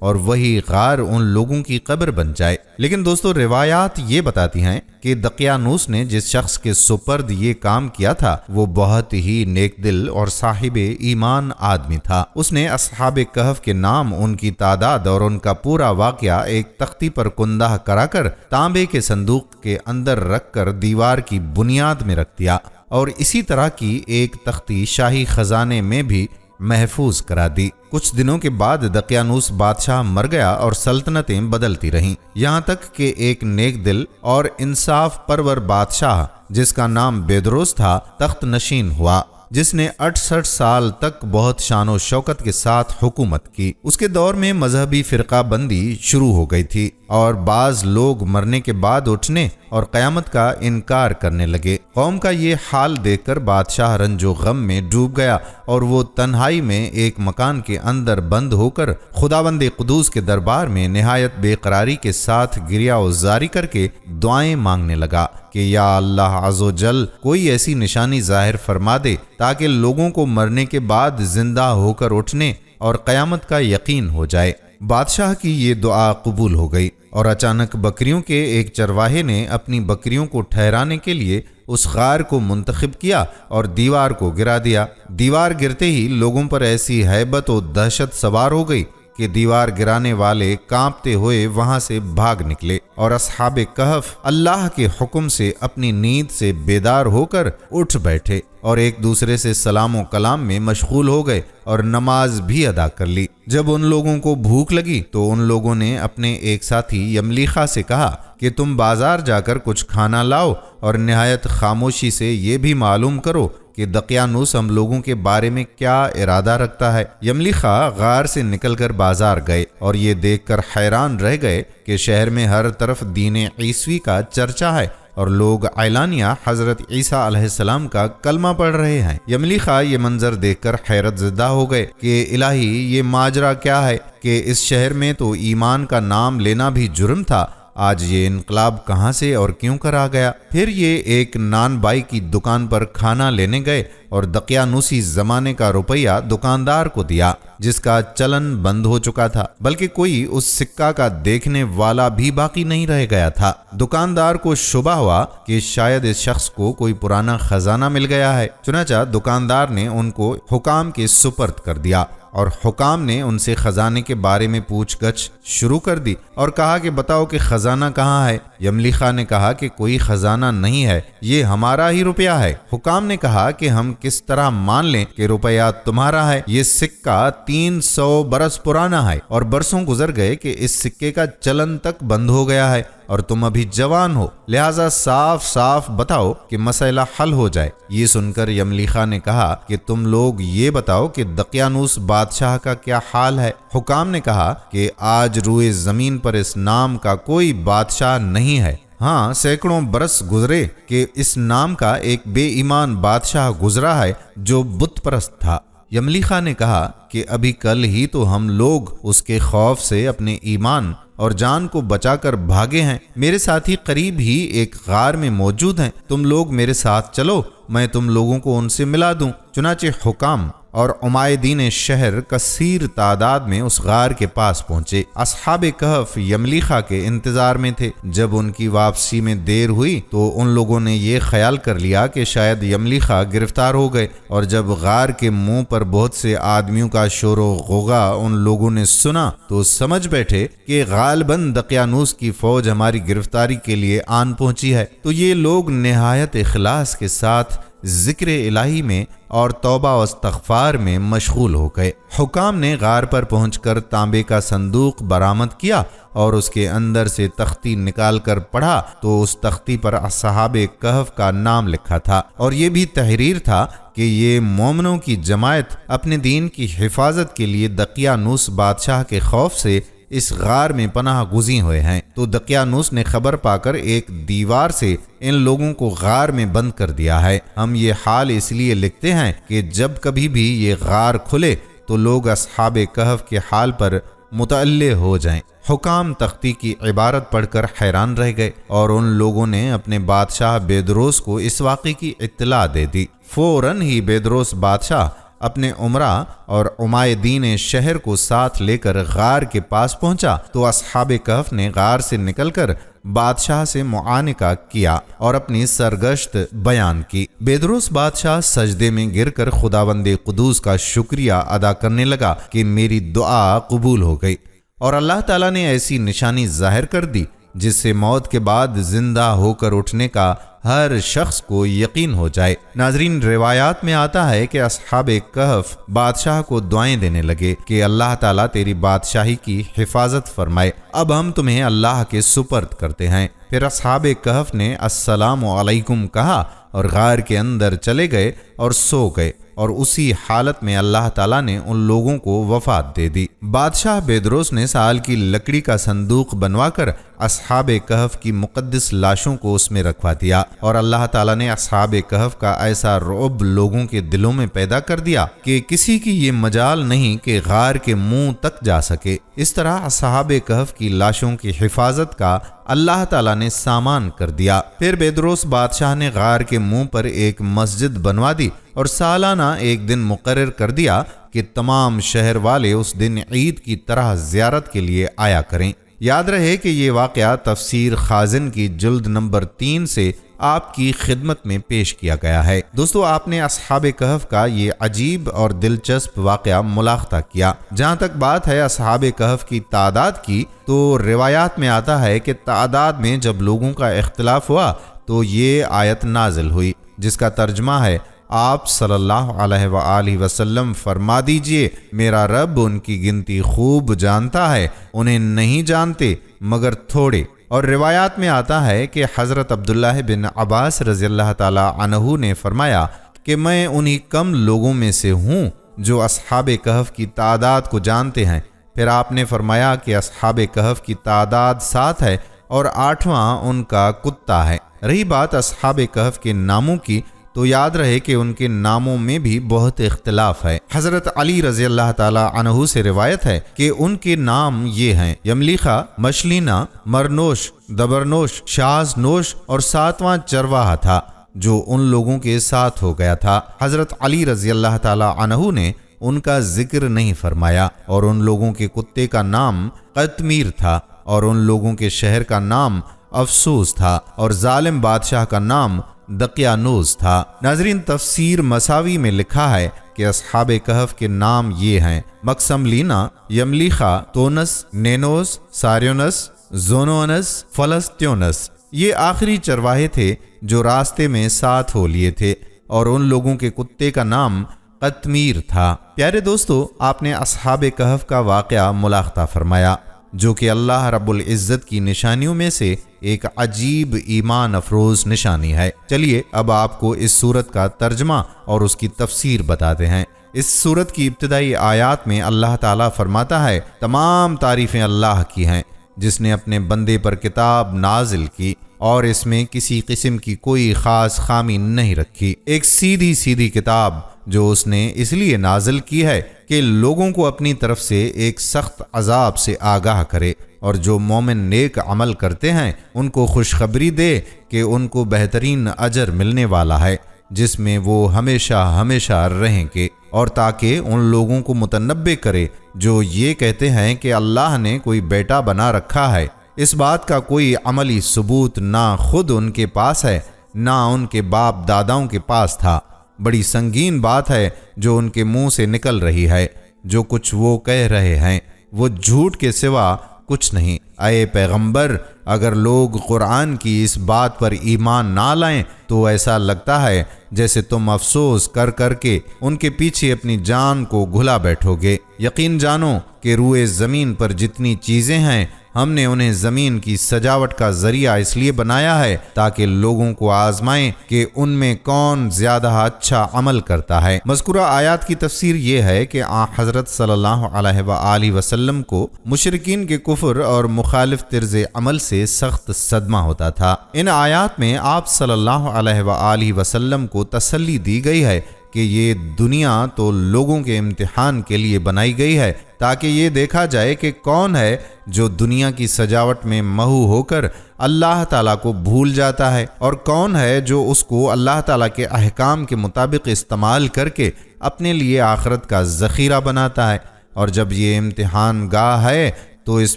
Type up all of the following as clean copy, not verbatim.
اور وہی غار ان لوگوں کی قبر بن جائے۔ لیکن دوستو، روایات یہ بتاتی ہیں کہ دقیانوس نے جس شخص کے سپرد یہ کام کیا تھا وہ بہت ہی نیک دل اور صاحب ایمان آدمی تھا۔ اس نے اصحاب کہف کے نام، ان کی تعداد اور ان کا پورا واقعہ ایک تختی پر کندہ کرا کر تانبے کے صندوق کے اندر رکھ کر دیوار کی بنیاد میں رکھ دیا، اور اسی طرح کی ایک تختی شاہی خزانے میں بھی محفوظ کرا دی۔ کچھ دنوں کے بعد دقیانوس بادشاہ مر گیا اور سلطنتیں بدلتی رہیں، یہاں تک کہ ایک نیک دل اور انصاف پرور بادشاہ جس کا نام بیدروس تھا تخت نشین ہوا، جس نے 68 سال تک بہت شان و شوکت کے ساتھ حکومت کی۔ اس کے دور میں مذہبی فرقہ بندی شروع ہو گئی تھی اور بعض لوگ مرنے کے بعد اٹھنے اور قیامت کا انکار کرنے لگے۔ قوم کا یہ حال دیکھ کر بادشاہ رنج و غم میں ڈوب گیا اور وہ تنہائی میں ایک مکان کے اندر بند ہو کر خداوند قدوس کے دربار میں نہایت بے قراری کے ساتھ گریا و زاری کر کے دعائیں مانگنے لگا کہ یا اللہ عز و جل کوئی ایسی نشانی ظاہر فرما دے تاکہ لوگوں کو مرنے کے بعد زندہ ہو کر اٹھنے اور قیامت کا یقین ہو جائے۔ بادشاہ کی یہ دعا قبول ہو گئی اور اچانک بکریوں کے ایک چرواہے نے اپنی بکریوں کو ٹھہرانے کے لیے اس غار کو منتخب کیا اور دیوار کو گرا دیا۔ دیوار گرتے ہی لوگوں پر ایسی ہیبت و دہشت سوار ہو گئی کہ دیوار گرانے والے کانپتے ہوئے وہاں سے بھاگ نکلے، اور اصحاب کہف اللہ کے حکم سے اپنی نیند سے بیدار ہو کر اٹھ بیٹھے اور ایک دوسرے سے سلام و کلام میں مشغول ہو گئے اور نماز بھی ادا کر لی۔ جب ان لوگوں کو بھوک لگی تو ان لوگوں نے اپنے ایک ساتھی یملیخا سے کہا کہ تم بازار جا کر کچھ کھانا لاؤ اور نہایت خاموشی سے یہ بھی معلوم کرو کہ دقیانوس ہم لوگوں کے بارے میں کیا ارادہ رکھتا ہے۔ یملیخا غار سے نکل کر بازار گئے اور یہ دیکھ کر حیران رہ گئے کہ شہر میں ہر طرف دین عیسوی کا چرچا ہے اور لوگ اعلانیہ حضرت عیسیٰ علیہ السلام کا کلمہ پڑھ رہے ہیں۔ یملیخا یہ منظر دیکھ کر حیرت زدہ ہو گئے کہ الہی یہ ماجرا کیا ہے کہ اس شہر میں تو ایمان کا نام لینا بھی جرم تھا، آج یہ انقلاب کہاں سے اور کیوں کر آ گیا؟ پھر یہ ایک نان بائی کی دکان پر کھانا لینے گئے اور دقیانوسی زمانے کا روپیہ دکاندار کو دیا جس کا چلن بند ہو چکا تھا، بلکہ کوئی اس سکہ کا دیکھنے والا بھی باقی نہیں رہ گیا تھا۔ دکاندار کو شبہ ہوا کہ شاید اس شخص کو کوئی پرانا خزانہ مل گیا ہے، چنانچہ دکاندار نے ان کو حکام کے سپرد کر دیا اور حکام نے ان سے خزانے کے بارے میں پوچھ گچھ شروع کر دی اور کہا کہ بتاؤ کہ خزانہ کہاں ہے؟ یملیخا نے کہا کہ کوئی خزانہ نہیں ہے، یہ ہمارا ہی روپیہ ہے۔ حکام نے کہا کہ ہم کس طرح مان لیں کہ روپیہ تمہارا ہے؟ یہ سکہ 300 برس پرانا ہے اور برسوں گزر گئے کہ اس سکے کا چلن تک بند ہو گیا ہے اور تم ابھی جوان ہو، لہٰذا صاف صاف بتاؤ کہ مسئلہ حل ہو جائے۔ یہ سن کر یملیخا نے کہا کہ تم لوگ یہ بتاؤ کہ دقیانوس بادشاہ کا کیا حال ہے؟ حکام نے کہا کہ آج روئے زمین پر اس نام کا کوئی بادشاہ نہیں ہے، ہاں سینکڑوں برس گزرے کہ اس نام کا ایک بے ایمان بادشاہ گزرا ہے جو بت پرست تھا۔ یملیخا نے کہا کہ ابھی کل ہی تو ہم لوگ اس کے خوف سے اپنے ایمان اور جان کو بچا کر بھاگے ہیں، میرے ساتھی قریب ہی ایک غار میں موجود ہیں، تم لوگ میرے ساتھ چلو، میں تم لوگوں کو ان سے ملا دوں۔ چنانچہ حکام اور عمائدین شہر کثیر تعداد میں اس غار کے پاس پہنچے۔ اصحاب کہف یملیخا کے انتظار میں تھے۔ جب ان کی واپسی میں دیر ہوئی تو ان لوگوں نے یہ خیال کر لیا کہ شاید یملیخا گرفتار ہو گئے، اور جب غار کے منہ پر بہت سے آدمیوں کا شور و غوغا ان لوگوں نے سنا تو سمجھ بیٹھے کہ غالباً دقیانوس کی فوج ہماری گرفتاری کے لیے آن پہنچی ہے، تو یہ لوگ نہایت اخلاص کے ساتھ ذکر الہی میں اور توبہ و استغفار میں مشغول ہو گئے۔ حکام نے غار پر پہنچ کر تانبے کا صندوق برآمد کیا اور اس کے اندر سے تختی نکال کر پڑھا تو اس تختی پر اصحاب کہف کا نام لکھا تھا، اور یہ بھی تحریر تھا کہ یہ مومنوں کی جماعت اپنے دین کی حفاظت کے لیے دقیانوس بادشاہ کے خوف سے اس غار میں پناہ گزین ہوئے ہیں۔ تو دقیانوس نے خبر پا کر ایک دیوار سے ان لوگوں کو غار میں بند کر دیا ہے۔ ہم یہ حال اس لیے لکھتے ہیں کہ جب کبھی بھی یہ غار کھلے تو لوگ اصحاب کہف کے حال پر مطلع ہو جائیں۔ حکام تختی کی عبارت پڑھ کر حیران رہ گئے اور ان لوگوں نے اپنے بادشاہ بیدروس کو اس واقعے کی اطلاع دے دی۔ فوراً ہی بیدروس بادشاہ اپنے عمرہ اور عمائدین شہر کو ساتھ لے کر غار کے پاس پہنچا تو اصحاب کہف نے غار سے نکل کر بادشاہ سے معانقہ کیا اور اپنی سرگشت بیان کی۔ بیدروس بادشاہ سجدے میں گر کر خداوند قدوس کا شکریہ ادا کرنے لگا کہ میری دعا قبول ہو گئی، اور اللہ تعالیٰ نے ایسی نشانی ظاہر کر دی جس سے موت کے بعد زندہ ہو کر اٹھنے کا ہر شخص کو یقین ہو جائے۔ ناظرین، روایات میں آتا ہے کہ اصحاب کہف بادشاہ کو دعائیں دینے لگے کہ اللہ تعالیٰ تیری بادشاہی کی حفاظت فرمائے، اب ہم تمہیں اللہ کے سپرد کرتے ہیں۔ پھر اصحاب کہف نے السلام علیکم کہا اور غار کے اندر چلے گئے اور سو گئے، اور اسی حالت میں اللہ تعالیٰ نے ان لوگوں کو وفات دے دی۔ بادشاہ بیدروس نے سال کی لکڑی کا صندوق بنوا کر اصحاب کہف کی مقدس لاشوں کو اس میں رکھوا دیا، اور اللہ تعالیٰ نے اصحاب کہف کا ایسا رعب لوگوں کے دلوں میں پیدا کر دیا کہ کسی کی یہ مجال نہیں کہ غار کے منہ تک جا سکے۔ اس طرح اصحاب کہف کی لاشوں کی حفاظت کا اللہ تعالیٰ نے سامان کر دیا۔ پھر بیدروس بادشاہ نے غار کے منہ پر ایک مسجد بنوا دی اور سالانہ ایک دن مقرر کر دیا کہ تمام شہر والے اس دن عید کی طرح زیارت کے لیے آیا کریں۔ یاد رہے کہ یہ واقعہ تفسیر خازن کی جلد نمبر 3 سے آپ کی خدمت میں پیش کیا گیا ہے۔ دوستو، آپ نے اصحاب کہف کا یہ عجیب اور دلچسپ واقعہ ملاحظہ کیا۔ جہاں تک بات ہے اصحاب کہف کی تعداد کی، تو روایات میں آتا ہے کہ تعداد میں جب لوگوں کا اختلاف ہوا تو یہ آیت نازل ہوئی جس کا ترجمہ ہے، آپ صلی اللہ علیہ وآلہ وسلم فرما دیجئے میرا رب ان کی گنتی خوب جانتا ہے، انہیں نہیں جانتے مگر تھوڑے۔ اور روایات میں آتا ہے کہ حضرت عبداللہ بن عباس رضی اللہ تعالی عنہ نے فرمایا کہ میں انہی کم لوگوں میں سے ہوں جو اصحاب کہف کی تعداد کو جانتے ہیں۔ پھر آپ نے فرمایا کہ اصحاب کہف کی تعداد 7 ہے اور 8واں ان کا کتا ہے۔ رہی بات اصحاب کہف کے ناموں کی، تو یاد رہے کہ ان کے ناموں میں بھی بہت اختلاف ہے۔ حضرت علی رضی اللہ تعالی عنہ سے روایت ہے کہ ان کے نام یہ ہیں: یملیخہ، مشلینہ، مرنوش، دبرنوش، شاز نوش، اور 7واں چرواہا تھا جو ان لوگوں کے ساتھ ہو گیا تھا۔ حضرت علی رضی اللہ تعالی عنہ نے ان کا ذکر نہیں فرمایا، اور ان لوگوں کے کتے کا نام قطمیر تھا، اور ان لوگوں کے شہر کا نام افسوس تھا، اور ظالم بادشاہ کا نام دقیانوس تھا۔ ناظرین، تفسیر مساوی میں لکھا ہے کہ اصحاب کہف کے نام یہ ہیں: مقسم لینا، یملیخہ، تونس، نینوس، ساریونس، زونونس، فلسطیونس۔ یہ آخری چرواہے تھے جو راستے میں ساتھ ہو لیے تھے، اور ان لوگوں کے کتے کا نام قطمیر تھا۔ پیارے دوستو، آپ نے اصحاب کہف کا واقعہ ملاحظہ فرمایا جو کہ اللہ رب العزت کی نشانیوں میں سے ایک عجیب ایمان افروز نشانی ہے۔ چلیے اب آپ کو اس سورت کا ترجمہ اور اس کی تفسیر بتاتے ہیں۔ اس سورت کی ابتدائی آیات میں اللہ تعالیٰ فرماتا ہے، تمام تعریفیں اللہ کی ہیں جس نے اپنے بندے پر کتاب نازل کی اور اس میں کسی قسم کی کوئی خاص خامی نہیں رکھی۔ ایک سیدھی سیدھی کتاب جو اس نے اس لیے نازل کی ہے کہ لوگوں کو اپنی طرف سے ایک سخت عذاب سے آگاہ کرے، اور جو مومن نیک عمل کرتے ہیں ان کو خوشخبری دے کہ ان کو بہترین اجر ملنے والا ہے جس میں وہ ہمیشہ ہمیشہ رہیں گے، اور تاکہ ان لوگوں کو متنبع کرے جو یہ کہتے ہیں کہ اللہ نے کوئی بیٹا بنا رکھا ہے۔ اس بات کا کوئی عملی ثبوت نہ خود ان کے پاس ہے نہ ان کے باپ داداؤں کے پاس تھا۔ بڑی سنگین بات ہے جو ان کے منہ سے نکل رہی ہے۔ جو کچھ وہ کہہ رہے ہیں وہ جھوٹ کے سوا کچھ نہیں۔ اے پیغمبر، اگر لوگ قرآن کی اس بات پر ایمان نہ لائیں تو ایسا لگتا ہے جیسے تم افسوس کر کر کے ان کے پیچھے اپنی جان کو گھلا بیٹھو گے۔ یقین جانو کہ روئے زمین پر جتنی چیزیں ہیں ہم نے انہیں زمین کی سجاوٹ کا ذریعہ اس لیے بنایا ہے تاکہ لوگوں کو آزمائیں کہ ان میں کون زیادہ اچھا عمل کرتا ہے۔ مذکورہ آیات کی تفسیر یہ ہے کہ حضرت صلی اللہ علیہ وآلہ وسلم کو مشرکین کے کفر اور مخالف طرز عمل سے سخت صدمہ ہوتا تھا۔ ان آیات میں آپ صلی اللہ علیہ وآلہ وسلم کو تسلی دی گئی ہے کہ یہ دنیا تو لوگوں کے امتحان کے لیے بنائی گئی ہے تاکہ یہ دیکھا جائے کہ کون ہے جو دنیا کی سجاوٹ میں محو ہو کر اللہ تعالیٰ کو بھول جاتا ہے اور کون ہے جو اس کو اللہ تعالیٰ کے احکام کے مطابق استعمال کر کے اپنے لیے آخرت کا ذخیرہ بناتا ہے۔ اور جب یہ امتحان گاہ ہے تو اس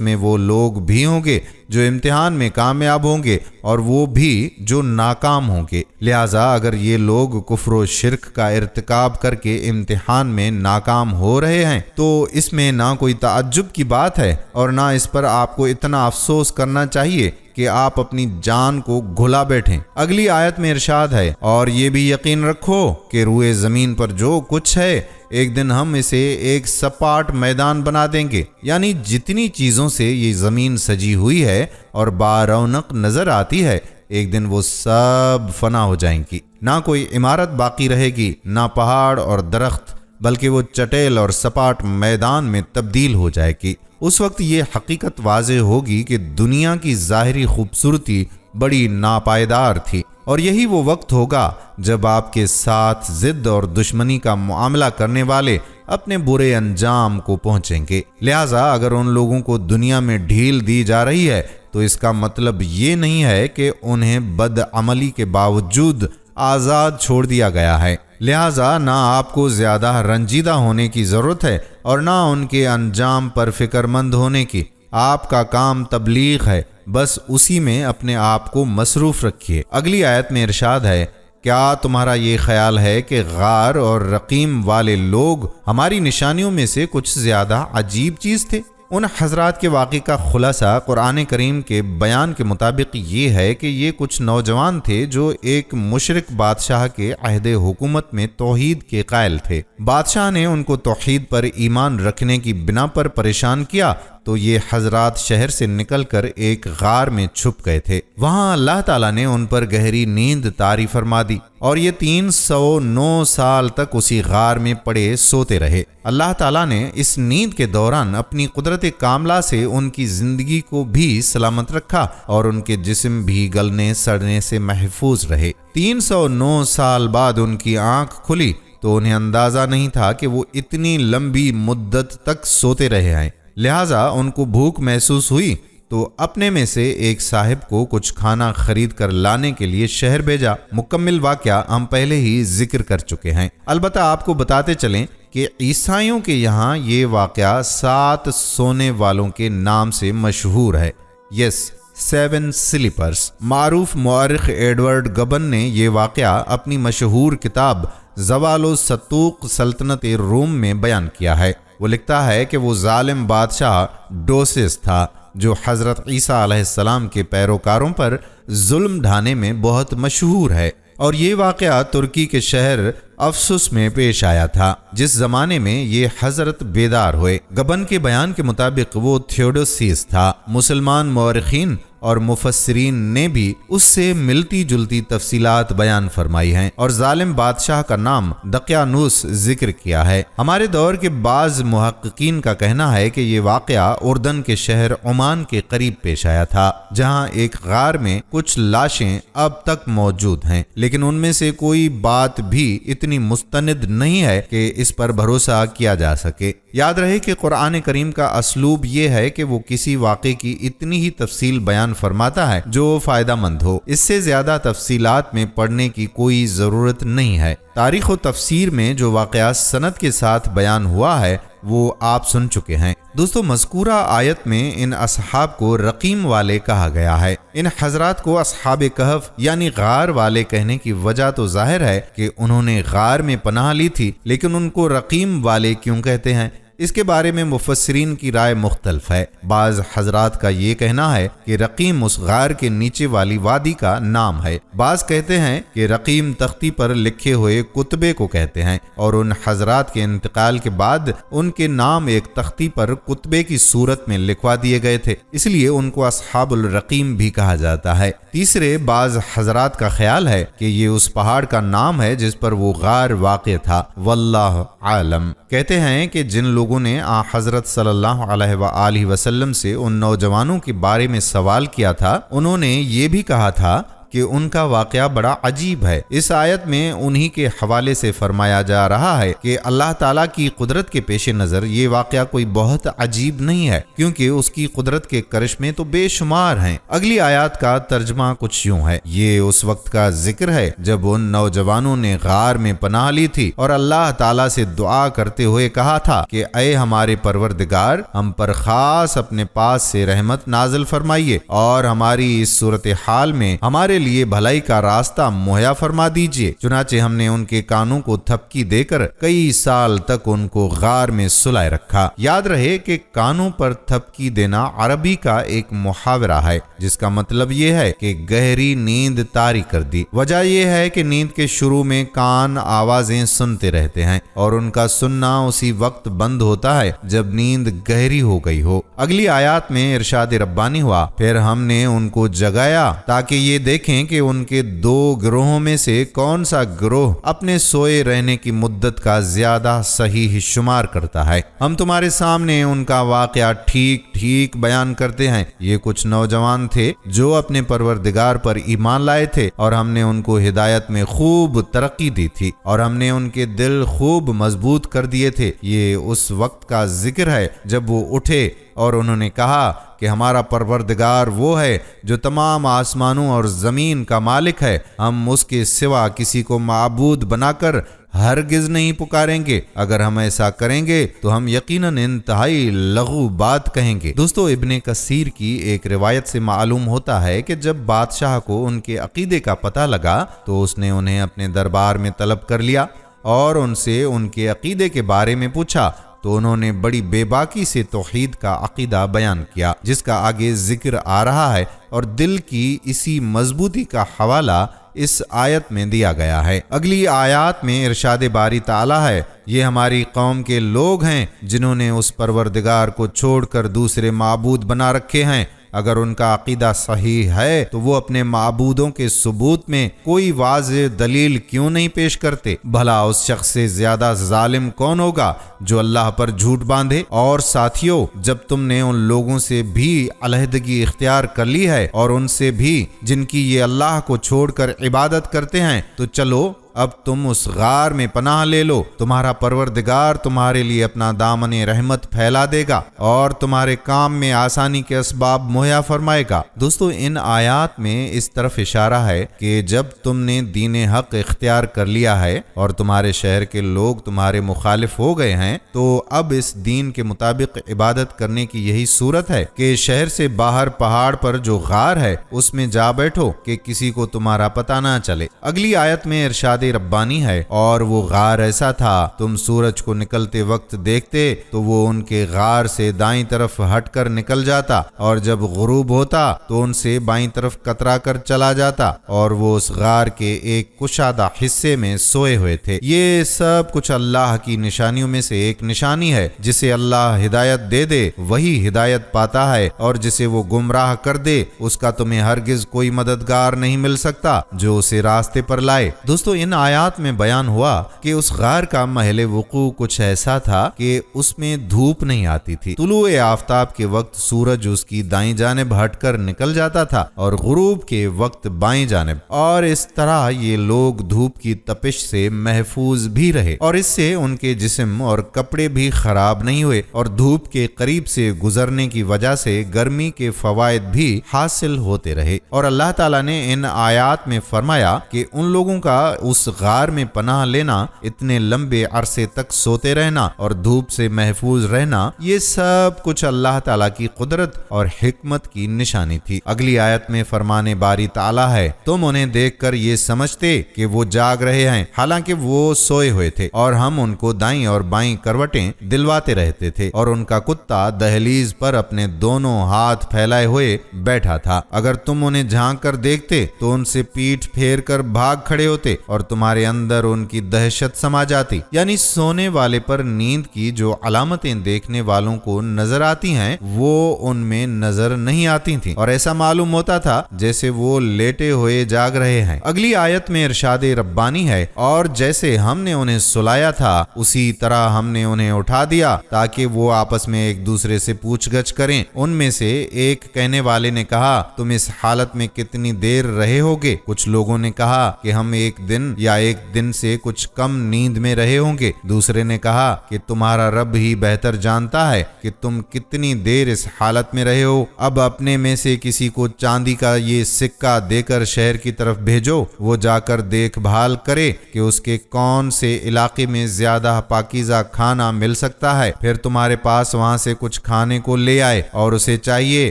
میں وہ لوگ بھی ہوں گے جو امتحان میں کامیاب ہوں گے اور وہ بھی جو ناکام ہوں گے۔ لہٰذا اگر یہ لوگ کفر و شرک کا ارتکاب کر کے امتحان میں ناکام ہو رہے ہیں تو اس میں نہ کوئی تعجب کی بات ہے اور نہ اس پر آپ کو اتنا افسوس کرنا چاہیے کہ آپ اپنی جان کو گھلا بیٹھیں۔ اگلی آیت میں ارشاد ہے، اور یہ بھی یقین رکھو کہ روئے زمین پر جو کچھ ہے ایک دن ہم اسے ایک سپاٹ میدان بنا دیں گے، یعنی جتنی چیزوں سے یہ زمین سجی ہوئی ہے اور بارونق نظر آتی ہے ایک دن وہ سب فنا ہو جائیں گی، نہ کوئی عمارت باقی رہے گی، نہ پہاڑ اور درخت، بلکہ وہ چٹیل اور سپاٹ میدان میں تبدیل ہو جائے گی۔ اس وقت یہ حقیقت واضح ہوگی کہ دنیا کی ظاہری خوبصورتی بڑی ناپائیدار تھی، اور یہی وہ وقت ہوگا جب آپ کے ساتھ ضد اور دشمنی کا معاملہ کرنے والے اپنے برے انجام کو پہنچیں گے۔ لہٰذا اگر ان لوگوں کو دنیا میں ڈھیل دی جا رہی ہے تو اس کا مطلب یہ نہیں ہے کہ انہیں بد عملی کے باوجود آزاد چھوڑ دیا گیا ہے۔ لہٰذا نہ آپ کو زیادہ رنجیدہ ہونے کی ضرورت ہے اور نہ ان کے انجام پر فکر مند ہونے کی۔ آپ کا کام تبلیغ ہے، بس اسی میں اپنے آپ کو مصروف رکھیے۔ اگلی آیت میں ارشاد ہے، کیا تمہارا یہ خیال ہے کہ غار اور رقیم والے لوگ ہماری نشانیوں میں سے کچھ زیادہ عجیب چیز تھے؟ ان حضرات کے واقعے کا خلاصہ قرآن کریم کے بیان کے مطابق یہ ہے کہ یہ کچھ نوجوان تھے جو ایک مشرک بادشاہ کے عہد حکومت میں توحید کے قائل تھے۔ بادشاہ نے ان کو توحید پر ایمان رکھنے کی بنا پر پریشان کیا تو یہ حضرات شہر سے نکل کر ایک غار میں چھپ گئے تھے۔ وہاں اللہ تعالیٰ نے ان پر گہری نیند طاری فرما دی اور یہ 309 سال تک اسی غار میں پڑے سوتے رہے۔ اللہ تعالیٰ نے اس نیند کے دوران اپنی قدرت کاملہ سے ان کی زندگی کو بھی سلامت رکھا اور ان کے جسم بھی گلنے سڑنے سے محفوظ رہے۔ 309 سال بعد ان کی آنکھ کھلی تو انہیں اندازہ نہیں تھا کہ وہ اتنی لمبی مدت تک سوتے رہے ہیں۔ لہٰذا ان کو بھوک محسوس ہوئی تو اپنے میں سے ایک صاحب کو کچھ کھانا خرید کر لانے کے لیے شہر بھیجا۔ مکمل واقعہ ہم پہلے ہی ذکر کر چکے ہیں، البتہ آپ کو بتاتے چلیں کہ عیسائیوں کے یہاں یہ واقعہ 7 سونے والوں کے نام سے مشہور ہے۔ یس 7 سلیپرز۔ معروف مورخ ایڈورڈ گبن نے یہ واقعہ اپنی مشہور کتاب زوال و سطوق سلطنت روم میں بیان کیا ہے۔ وہ لکھتا ہے کہ وہ ظالم بادشاہ ڈوسس تھا جو حضرت عیسیٰ علیہ السلام کے پیروکاروں پر ظلم ڈھانے میں بہت مشہور ہے، اور یہ واقعہ ترکی کے شہر افسس میں پیش آیا تھا جس زمانے میں یہ حضرت بیدار ہوئے۔ گبن کے بیان کے مطابق وہ تھیوڈوسیس تھا۔ مسلمان مورخین اور مفسرین نے بھی اس سے ملتی جلتی تفصیلات بیان فرمائی ہیں اور ظالم بادشاہ کا نام دقیانوس ذکر کیا ہے۔ ہمارے دور کے بعض محققین کا کہنا ہے کہ یہ واقعہ اردن کے شہر عمان کے قریب پیش آیا تھا، جہاں ایک غار میں کچھ لاشیں اب تک موجود ہیں، لیکن ان میں سے کوئی بات بھی اتنی مستند نہیں ہے کہ اس پر بھروسہ کیا جا سکے۔ یاد رہے کہ قرآن کریم کا اسلوب یہ ہے کہ وہ کسی واقعے کی اتنی ہی تفصیل بیان فرماتا ہے جو فائدہ مند ہو، اس سے زیادہ تفصیلات میں پڑھنے کی کوئی ضرورت نہیں ہے۔ تاریخ و تفسیر میں جو واقعہ سند کے ساتھ بیان ہوا ہے وہ آپ سن چکے ہیں۔ دوستو، مذکورہ آیت میں ان اصحاب کو رقیم والے کہا گیا ہے۔ ان حضرات کو اصحاب کہف یعنی غار والے کہنے کی وجہ تو ظاہر ہے کہ انہوں نے غار میں پناہ لی تھی، لیکن ان کو رقیم والے کیوں کہتے ہیں؟ اس کے بارے میں مفسرین کی رائے مختلف ہے۔ بعض حضرات کا یہ کہنا ہے کہ رقیم اس غار کے نیچے والی وادی کا نام ہے۔ بعض کہتے ہیں کہ رقیم تختی پر لکھے ہوئے کتبے کو کہتے ہیں، اور ان حضرات کے انتقال کے بعد ان کے نام ایک تختی پر کتبے کی صورت میں لکھوا دیے گئے تھے، اس لیے ان کو اصحاب الرقیم بھی کہا جاتا ہے۔ تیسرے بعض حضرات کا خیال ہے کہ یہ اس پہاڑ کا نام ہے جس پر وہ غار واقع تھا، واللہ عالم۔ کہتے ہیں کہ جن لوگوں نے حضرت صلی اللہ علیہ وآلہ وسلم سے ان نوجوانوں کے بارے میں سوال کیا تھا، انہوں نے یہ بھی کہا تھا کہ ان کا واقعہ بڑا عجیب ہے۔ اس آیت میں انہی کے حوالے سے فرمایا جا رہا ہے کہ اللہ تعالیٰ کی قدرت کے پیش نظر یہ واقعہ کوئی بہت عجیب نہیں ہے، کیونکہ اس کی قدرت کے کرشمے تو بے شمار ہیں۔ اگلی آیات کا ترجمہ کچھ یوں ہے: یہ اس وقت کا ذکر ہے جب ان نوجوانوں نے غار میں پناہ لی تھی اور اللہ تعالیٰ سے دعا کرتے ہوئے کہا تھا کہ اے ہمارے پروردگار، ہم پر خاص اپنے پاس سے رحمت نازل فرمائیے اور ہماری اس صورتحال میں ہمارے لیے بھلائی کا راستہ مہیا فرما دیجیے۔ چنانچہ ہم نے ان کے کانوں کو تھپکی دے کر کئی سال تک ان کو غار میں سلائے رکھا۔ یاد رہے کہ کانوں پر تھپکی دینا عربی کا ایک محاورہ ہے جس کا مطلب یہ ہے کہ گہری نیند طاری کر دی۔ وجہ یہ ہے کہ نیند کے شروع میں کان آوازیں سنتے رہتے ہیں اور ان کا سننا اسی وقت بند ہوتا ہے جب نیند گہری ہو گئی ہو۔ اگلی آیات میں ارشاد ربانی ہوا: پھر ہم نے ان کو جگایا تاکہ یہ دیکھیں کہ ان کے دو گروہوں میں سے کون سا گروہ اپنے سوئے رہنے کی مدت کا زیادہ صحیح شمار کرتا ہے۔ ہم تمہارے سامنے ان کا واقعہ ٹھیک ٹھیک بیان کرتے ہیں۔ یہ کچھ نوجوان تھے جو اپنے پروردگار پر ایمان لائے تھے اور ہم نے ان کو ہدایت میں خوب ترقی دی تھی اور ہم نے ان کے دل خوب مضبوط کر دیے تھے۔ یہ اس وقت کا ذکر ہے جب وہ اٹھے اور انہوں نے کہا کہ ہمارا پروردگار وہ ہے جو تمام آسمانوں اور زمین کا مالک ہے، ہم اس کے سوا کسی کو معبود بنا کر ہرگز نہیں پکاریں گے۔ اگر ہم ایسا کریں گے تو ہم یقیناً انتہائی لغو بات کہیں گے۔ دوستو، ابن کثیر کی ایک روایت سے معلوم ہوتا ہے کہ جب بادشاہ کو ان کے عقیدے کا پتہ لگا تو اس نے انہیں اپنے دربار میں طلب کر لیا اور ان سے ان کے عقیدے کے بارے میں پوچھا تو انہوں نے بڑی بے باکی سے توحید کا عقیدہ بیان کیا جس کا آگے ذکر آ رہا ہے، اور دل کی اسی مضبوطی کا حوالہ اس آیت میں دیا گیا ہے۔ اگلی آیات میں ارشاد باری تعالیٰ ہے: یہ ہماری قوم کے لوگ ہیں جنہوں نے اس پروردگار کو چھوڑ کر دوسرے معبود بنا رکھے ہیں۔ اگر ان کا عقیدہ صحیح ہے تو وہ اپنے معبودوں کے ثبوت میں کوئی واضح دلیل کیوں نہیں پیش کرتے؟ بھلا اس شخص سے زیادہ ظالم کون ہوگا جو اللہ پر جھوٹ باندھے؟ اور ساتھیو، جب تم نے ان لوگوں سے بھی علیحدگی اختیار کر لی ہے اور ان سے بھی جن کی یہ اللہ کو چھوڑ کر عبادت کرتے ہیں، تو چلو اب تم اس غار میں پناہ لے لو، تمہارا پروردگار تمہارے لیے اپنا دامن رحمت پھیلا دے گا اور تمہارے کام میں آسانی کے اسباب مہیا فرمائے گا۔ دوستو، ان آیات میں اس طرف اشارہ ہے کہ جب تم نے دین حق اختیار کر لیا ہے اور تمہارے شہر کے لوگ تمہارے مخالف ہو گئے ہیں تو اب اس دین کے مطابق عبادت کرنے کی یہی صورت ہے کہ شہر سے باہر پہاڑ پر جو غار ہے اس میں جا بیٹھو کہ کسی کو تمہارا پتہ نہ چلے۔ اگلی آیت میں ارشاد ربانی ہے: اور وہ غار ایسا تھا تم سورج کو نکلتے وقت دیکھتے تو وہ ان کے غار سے دائیں طرف ہٹ کر نکل جاتا اور جب غروب ہوتا تو ان سے بائیں طرف کترا کر چلا جاتا اور وہ اس غار کے ایک کشادہ حصے میں سوئے ہوئے تھے۔ یہ سب کچھ اللہ کی نشانیوں میں سے ایک نشانی ہے۔ جسے اللہ ہدایت دے دے وہی ہدایت پاتا ہے اور جسے وہ گمراہ کر دے اس کا تمہیں ہرگز کوئی مددگار نہیں مل سکتا جو اسے راستے پر لائے۔ دوستو، ان آیات میں بیان ہوا کہ اس غار کا محل وقوع کچھ ایسا تھا کہ اس میں دھوپ نہیں آتی تھی۔ طلوع آفتاب کے وقت سورج اس کی دائیں جانب ہٹ کر نکل جاتا تھا اور غروب کے وقت بائیں جانب، اور اس طرح یہ لوگ دھوپ کی تپش سے محفوظ بھی رہے اور اس سے ان کے جسم اور کپڑے بھی خراب نہیں ہوئے، اور دھوپ کے قریب سے گزرنے کی وجہ سے گرمی کے فوائد بھی حاصل ہوتے رہے۔ اور اللہ تعالیٰ نے ان آیات میں فرمایا کہ ان لوگوں کا اس غار میں پناہ لینا، اتنے لمبے عرصے تک سوتے رہنا اور دھوپ سے محفوظ رہنا، یہ سب کچھ اللہ تعالیٰ کی قدرت اور حکمت کی نشانی تھی۔ اگلی آیت میں فرمان باری تعالیٰ ہے: تم انہیں دیکھ کر یہ سمجھتے کہ وہ جاگ رہے ہیں حالانکہ وہ سوئے ہوئے تھے، اور ہم ان کو دائیں اور بائیں کروٹیں دلواتے رہتے تھے، اور ان کا کتا دہلیز پر اپنے دونوں ہاتھ پھیلائے ہوئے بیٹھا تھا۔ اگر تم انہیں جھانک کر دیکھتے تو ان سے پیٹھ پھیر کر بھاگ کھڑے ہوتے اور تمہارے اندر ان کی دہشت سما جاتی، یعنی سونے والے پر نیند کی جو علامتیں دیکھنے والوں کو نظر آتی ہیں وہ ان میں نظر نہیں آتی تھیں، اور ایسا معلوم ہوتا تھا جیسے وہ لیٹے ہوئے جاگ رہے ہیں۔ اگلی آیت میں ارشاد ربانی ہے، اور جیسے ہم نے انہیں سلایا تھا اسی طرح ہم نے انہیں اٹھا دیا تاکہ وہ آپس میں ایک دوسرے سے پوچھ گچھ کریں۔ ان میں سے ایک کہنے والے نے کہا، تم اس حالت میں کتنی دیر رہے ہوگے؟ کچھ لوگوں نے کہا کہ ہم ایک دن یا ایک دن سے کچھ کم نیند میں رہے ہوں گے۔ دوسرے نے کہا کہ تمہارا رب ہی بہتر جانتا ہے کہ تم کتنی دیر اس حالت میں رہے ہو۔ اب اپنے میں سے کسی کو چاندی کا یہ سکہ دے کر شہر کی طرف بھیجو، وہ جا کر دیکھ بھال کرے کہ اس کے کون سے علاقے میں زیادہ پاکیزہ کھانا مل سکتا ہے، پھر تمہارے پاس وہاں سے کچھ کھانے کو لے آئے، اور اسے چاہیے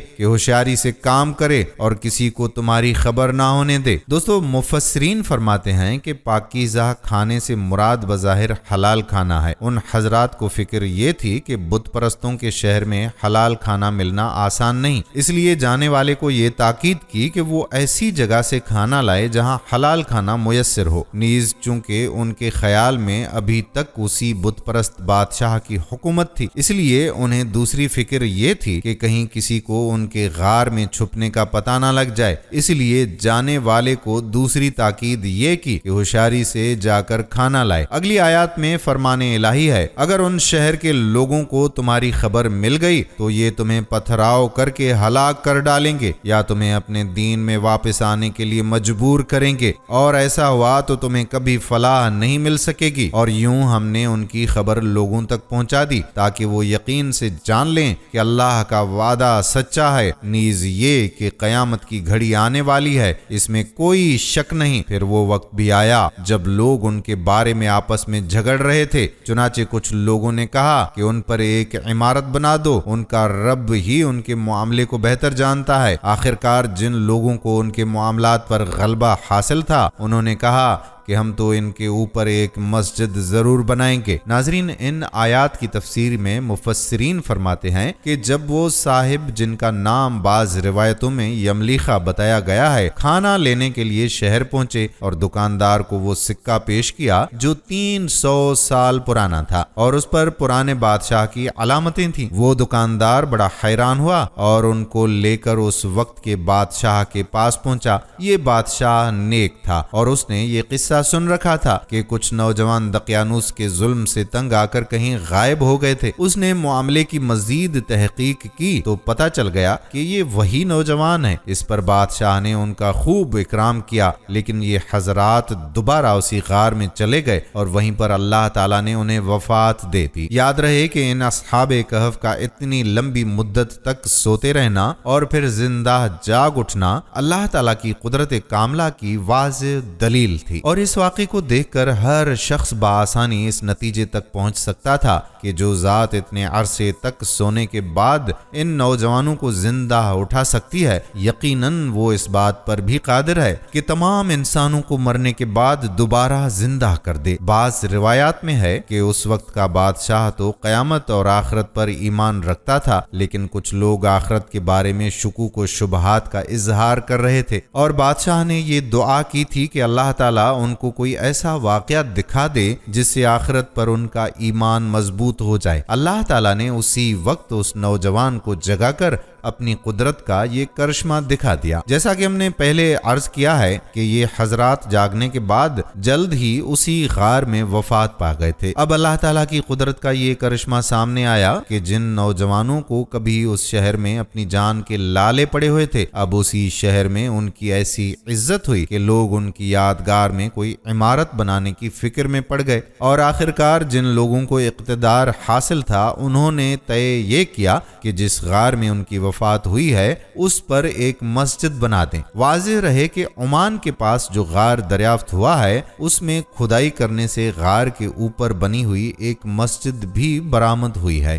کہ ہوشیاری سے کام کرے اور کسی کو تمہاری خبر نہ ہونے دے۔ دوستو، مفسرین فرماتے ہیں کہ پاکیزہ کھانے سے مراد بظاہر حلال کھانا ہے۔ ان حضرات کو فکر یہ تھی کہ بت پرستوں کے شہر میں حلال کھانا ملنا آسان نہیں، اس لیے جانے والے کو یہ تاکید کی کہ وہ ایسی جگہ سے کھانا لائے جہاں حلال کھانا میسر ہو۔ نیز چونکہ ان کے خیال میں ابھی تک اسی بت پرست بادشاہ کی حکومت تھی، اس لیے انہیں دوسری فکر یہ تھی کہ کہیں کسی کو ان کے غار میں چھپنے کا پتہ نہ لگ جائے، اس لیے جانے والے کو دوسری تاکید یہ کی کہ ہوشیاری سے جا کر کھانا لائے۔ اگلی آیات میں فرمان الہی ہے، اگر ان شہر کے لوگوں کو تمہاری خبر مل گئی تو یہ تمہیں پتھراؤ کر کے ہلاک کر ڈالیں گے یا تمہیں اپنے دین میں واپس آنے کے لیے مجبور کریں گے، اور ایسا ہوا تو تمہیں کبھی فلاح نہیں مل سکے گی۔ اور یوں ہم نے ان کی خبر لوگوں تک پہنچا دی تاکہ وہ یقین سے جان لیں کہ اللہ کا وعدہ سچا ہے، نیز یہ کہ قیامت کی گھڑی آنے والی ہے، اس میں کوئی شک نہیں۔ پھر وہ وقت بھی آیا جب لوگ ان کے بارے میں آپس میں جھگڑ رہے تھے، چنانچہ کچھ لوگوں نے کہا کہ ان پر ایک عمارت بنا دو، ان کا رب ہی ان کے معاملے کو بہتر جانتا ہے۔ آخرکار جن لوگوں کو ان کے معاملات پر غلبہ حاصل تھا انہوں نے کہا کہ ہم تو ان کے اوپر ایک مسجد ضرور بنائیں گے۔ ناظرین، ان آیات کی تفسیر میں مفسرین فرماتے ہیں کہ جب وہ صاحب جن کا نام بعض روایتوں میں یملیخہ بتایا گیا ہے کھانا لینے کے لیے شہر پہنچے اور دکاندار کو وہ سکہ پیش کیا جو 300 سال پرانا تھا اور اس پر پرانے بادشاہ کی علامتیں تھیں، وہ دکاندار بڑا حیران ہوا اور ان کو لے کر اس وقت کے بادشاہ کے پاس پہنچا۔ یہ بادشاہ نیک تھا اور اس نے یہ قصہ سن رکھا تھا کہ کچھ نوجوان دقیانوس کے ظلم سے تنگ آ کر کہیں غائب ہو گئے تھے۔ اس نے معاملے کی مزید تحقیق کی تو پتہ چل گیا کہ یہ وہی نوجوان ہے۔ اس پر بادشاہ نے ان کا خوب اکرام کیا، لیکن یہ حضرات دوبارہ اسی غار میں چلے گئے اور وہیں پر اللہ تعالیٰ نے انہیں وفات دے دی۔ یاد رہے کہ ان اصحاب کہف کا اتنی لمبی مدت تک سوتے رہنا اور پھر زندہ جاگ اٹھنا اللہ تعالیٰ کی قدرت کاملہ کی واضح دلیل تھی، اور اس واقعے کو دیکھ کر ہر شخص بآسانی اس نتیجے تک پہنچ سکتا تھا کہ جو ذات اتنے عرصے تک سونے کے بعد ان نوجوانوں کو زندہ اٹھا سکتی ہے، یقیناً وہ اس بات پر بھی قادر ہے کہ تمام انسانوں کو مرنے کے بعد دوبارہ زندہ کر دے۔ بعض روایات میں ہے کہ اس وقت کا بادشاہ تو قیامت اور آخرت پر ایمان رکھتا تھا، لیکن کچھ لوگ آخرت کے بارے میں شکوک و شبہات کا اظہار کر رہے تھے، اور بادشاہ نے یہ دعا کی تھی کہ اللہ تعالیٰ ان کو کوئی ایسا واقعہ دکھا دے جس سے آخرت پر ان کا ایمان مضبوط ہو جائے۔ اللہ تعالیٰ نے اسی وقت اس نوجوان کو جگا کر اپنی قدرت کا یہ کرشمہ دکھا دیا۔ جیسا کہ ہم نے پہلے عرض کیا ہے کہ یہ حضرات جاگنے کے بعد جلد ہی اسی غار میں وفات پا گئے تھے۔ اب اللہ تعالیٰ کی قدرت کا یہ کرشمہ سامنے آیا کہ جن نوجوانوں کو کبھی اس شہر میں اپنی جان کے لالے پڑے ہوئے تھے، اب اسی شہر میں ان کی ایسی عزت ہوئی کہ لوگ ان کی یادگار میں کوئی عمارت بنانے کی فکر میں پڑ گئے، اور آخرکار جن لوگوں کو اقتدار حاصل تھا انہوں نے طے یہ کیا کہ جس غار میں ان کی وفات ہوئی ہے اس پر ایک مسجد بنا دیں۔ واضح رہے کہ عمان کے پاس جو غار دریافت ہوا ہے اس میں کھدائی کرنے سے غار کے اوپر بنی ہوئی ایک مسجد بھی برآمد ہوئی ہے۔